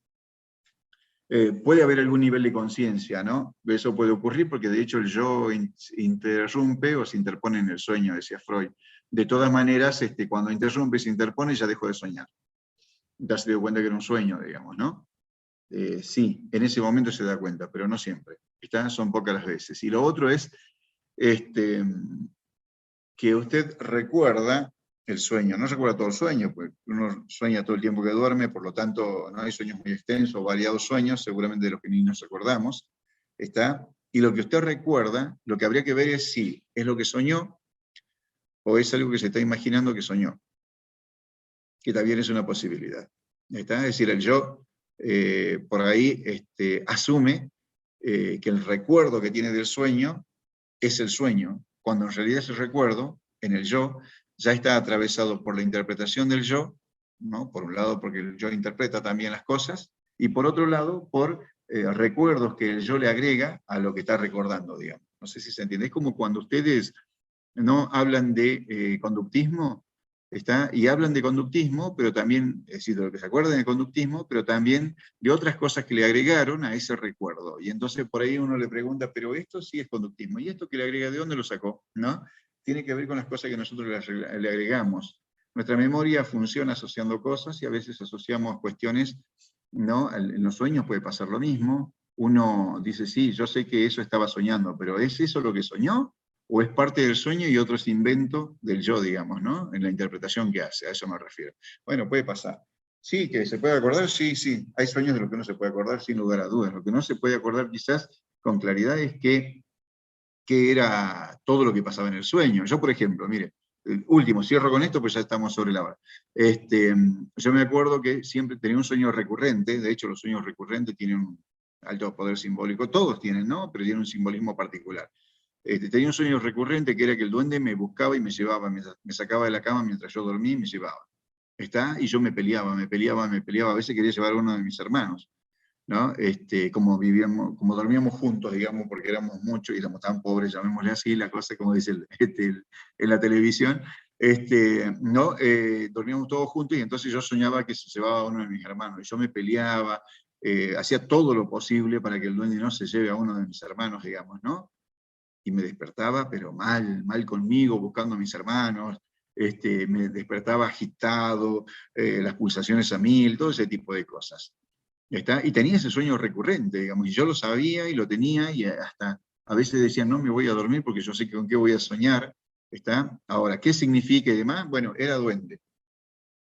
Puede haber algún nivel de conciencia, ¿no? Eso puede ocurrir porque de hecho el yo interrumpe o se interpone en el sueño, decía Freud. De todas maneras, cuando interrumpe y se interpone ya dejó de soñar. Ya se dio cuenta que era un sueño, digamos, ¿no? Sí, en ese momento se da cuenta, pero no siempre. Son pocas las veces. Y lo otro es que usted recuerda el sueño. No recuerda todo el sueño, porque uno sueña todo el tiempo que duerme, por lo tanto no hay sueños muy extensos, variados sueños, seguramente de los que ni nos recordamos. Y lo que usted recuerda, lo que habría que ver es si es lo que soñó o es algo que se está imaginando que soñó, que también es una posibilidad. Es decir, el yo por ahí asume que el recuerdo que tiene del sueño es el sueño, cuando en realidad ese recuerdo, en el yo, ya está atravesado por la interpretación del yo, ¿no? Por un lado porque el yo interpreta también las cosas, y por otro lado por recuerdos que el yo le agrega a lo que está recordando, digamos. No sé si se entiende. Es como cuando ustedes no hablan de conductismo, y hablan de conductismo, pero también, es decir, de lo que se acuerdan de conductismo, pero también de otras cosas que le agregaron a ese recuerdo. Y entonces por ahí uno le pregunta, pero esto sí es conductismo, ¿y esto que le agrega de dónde lo sacó? ¿No? Tiene que ver con las cosas que nosotros le agregamos Nuestra memoria funciona asociando cosas y a veces asociamos cuestiones, ¿no? En los sueños puede pasar lo mismo. Uno dice, sí, yo sé que eso estaba soñando, pero ¿es eso lo que soñó? ¿O es parte del sueño y otro es invento del yo, digamos, ¿no? En la interpretación que hace, a eso me refiero. Bueno, puede pasar. Sí, que se puede acordar, sí, sí. Hay sueños de lo que no se puede acordar, sin lugar a dudas. Lo que no se puede acordar quizás con claridad es que era todo lo que pasaba en el sueño. Yo, por ejemplo, mire, último, cierro con esto, pues ya estamos sobre la hora. Yo me acuerdo que siempre tenía un sueño recurrente, de hecho los sueños recurrentes tienen un alto poder simbólico, todos tienen, ¿no? Pero tienen un simbolismo particular. Tenía un sueño recurrente que era que el duende me buscaba y me llevaba, me sacaba de la cama mientras yo dormía y me llevaba. Y yo me peleaba, a veces quería llevar a uno de mis hermanos, ¿no? Como como dormíamos juntos, digamos, porque éramos muchos y éramos tan pobres, llamémosle así, la cosa como dice en la televisión, ¿no? Dormíamos todos juntos y entonces yo soñaba que se llevaba a uno de mis hermanos, y yo me peleaba, hacía todo lo posible para que el duende no se lleve a uno de mis hermanos, digamos, ¿no? Y me despertaba, pero mal conmigo, buscando a mis hermanos, me despertaba agitado, las pulsaciones a 1000, todo ese tipo de cosas. Y tenía ese sueño recurrente, digamos, y yo lo sabía y lo tenía, y hasta a veces decía, no me voy a dormir porque yo sé con qué voy a soñar. Ahora, ¿qué significa y demás? Bueno, era duende.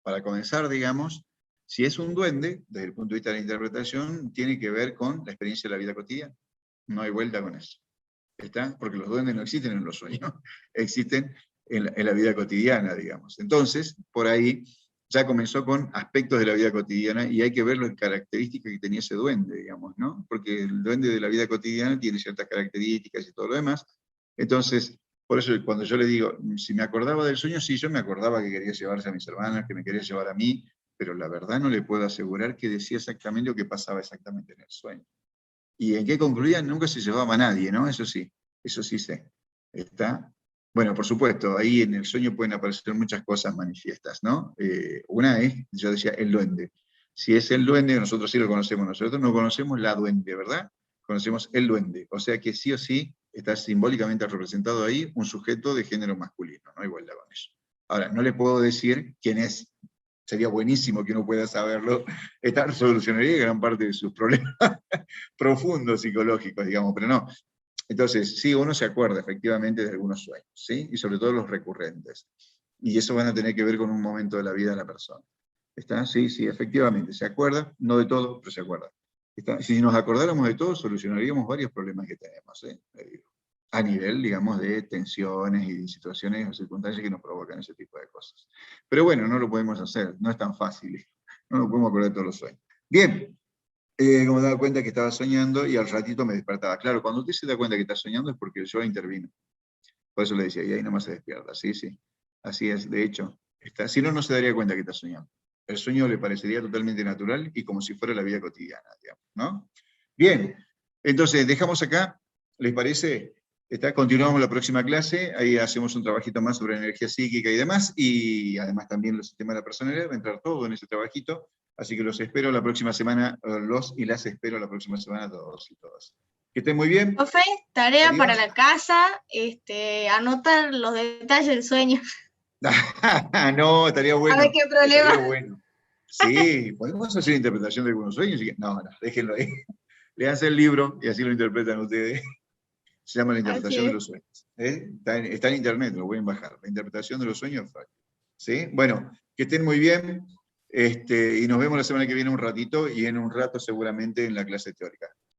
Para comenzar, digamos, si es un duende, desde el punto de vista de la interpretación, tiene que ver con la experiencia de la vida cotidiana. No hay vuelta con eso. Porque los duendes no existen en los sueños, existen en la vida cotidiana, digamos. Entonces, por ahí ya comenzó con aspectos de la vida cotidiana y hay que ver las características que tenía ese duende, digamos, ¿no? Porque el duende de la vida cotidiana tiene ciertas características y todo lo demás. Entonces, por eso cuando yo le digo, si me acordaba del sueño, sí, yo me acordaba que quería llevarse a mis hermanas, que me quería llevar a mí, pero la verdad no le puedo asegurar que decía exactamente lo que pasaba exactamente en el sueño. ¿Y en qué concluía? Nunca se llevaba a nadie, ¿no? Eso sí sé. Bueno, por supuesto, ahí en el sueño pueden aparecer muchas cosas manifiestas, ¿no? Una es, yo decía, el duende. Si es el duende, nosotros sí lo conocemos, nosotros no conocemos la duende, ¿verdad? Conocemos el duende, o sea que sí o sí está simbólicamente representado ahí un sujeto de género masculino, no hay igualdad con eso. Ahora, no le puedo decir quién es, sería buenísimo que uno pueda saberlo, esta solucionaría gran parte de sus problemas profundos psicológicos, digamos, pero no. Entonces, sí, uno se acuerda efectivamente de algunos sueños, ¿sí? Y sobre todo los recurrentes. Y eso van a tener que ver con un momento de la vida de la persona. Sí, sí, efectivamente, se acuerda, no de todo, pero se acuerda. Si nos acordáramos de todo, solucionaríamos varios problemas que tenemos, a nivel, digamos, de tensiones y situaciones o circunstancias que nos provocan ese tipo de cosas. Pero bueno, no lo podemos hacer, no es tan fácil, no nos podemos acordar de todos los sueños. Bien, como me daba cuenta que estaba soñando y al ratito me despertaba. Claro, cuando usted se da cuenta que está soñando es porque el yo intervino. Por eso le decía, y ahí nomás se despierta, sí, sí. Así es, de hecho. Si no, no se daría cuenta que está soñando. El sueño le parecería totalmente natural y como si fuera la vida cotidiana, digamos, ¿no? Bien, entonces dejamos acá, ¿les parece? Continuamos la próxima clase, ahí hacemos un trabajito más sobre energía psíquica y demás, y además también los sistemas de la personalidad, va a entrar todo en ese trabajito, así que los espero la próxima semana, las espero la próxima semana a todos y todas. Que estén muy bien. Profe, tarea Adiós. para la casa, anotar los detalles del sueño. No, estaría bueno. A ver qué problema. Estaría bueno. Sí, podemos hacer interpretación de algunos sueños. No, déjenlo ahí. Léanse el libro y así lo interpretan ustedes. Se llama La interpretación de los sueños. Está en internet, lo pueden bajar. La interpretación de los sueños. ¿Sí? Bueno, que estén muy bien. Y nos vemos la semana que viene un ratito y en un rato seguramente en la clase teórica.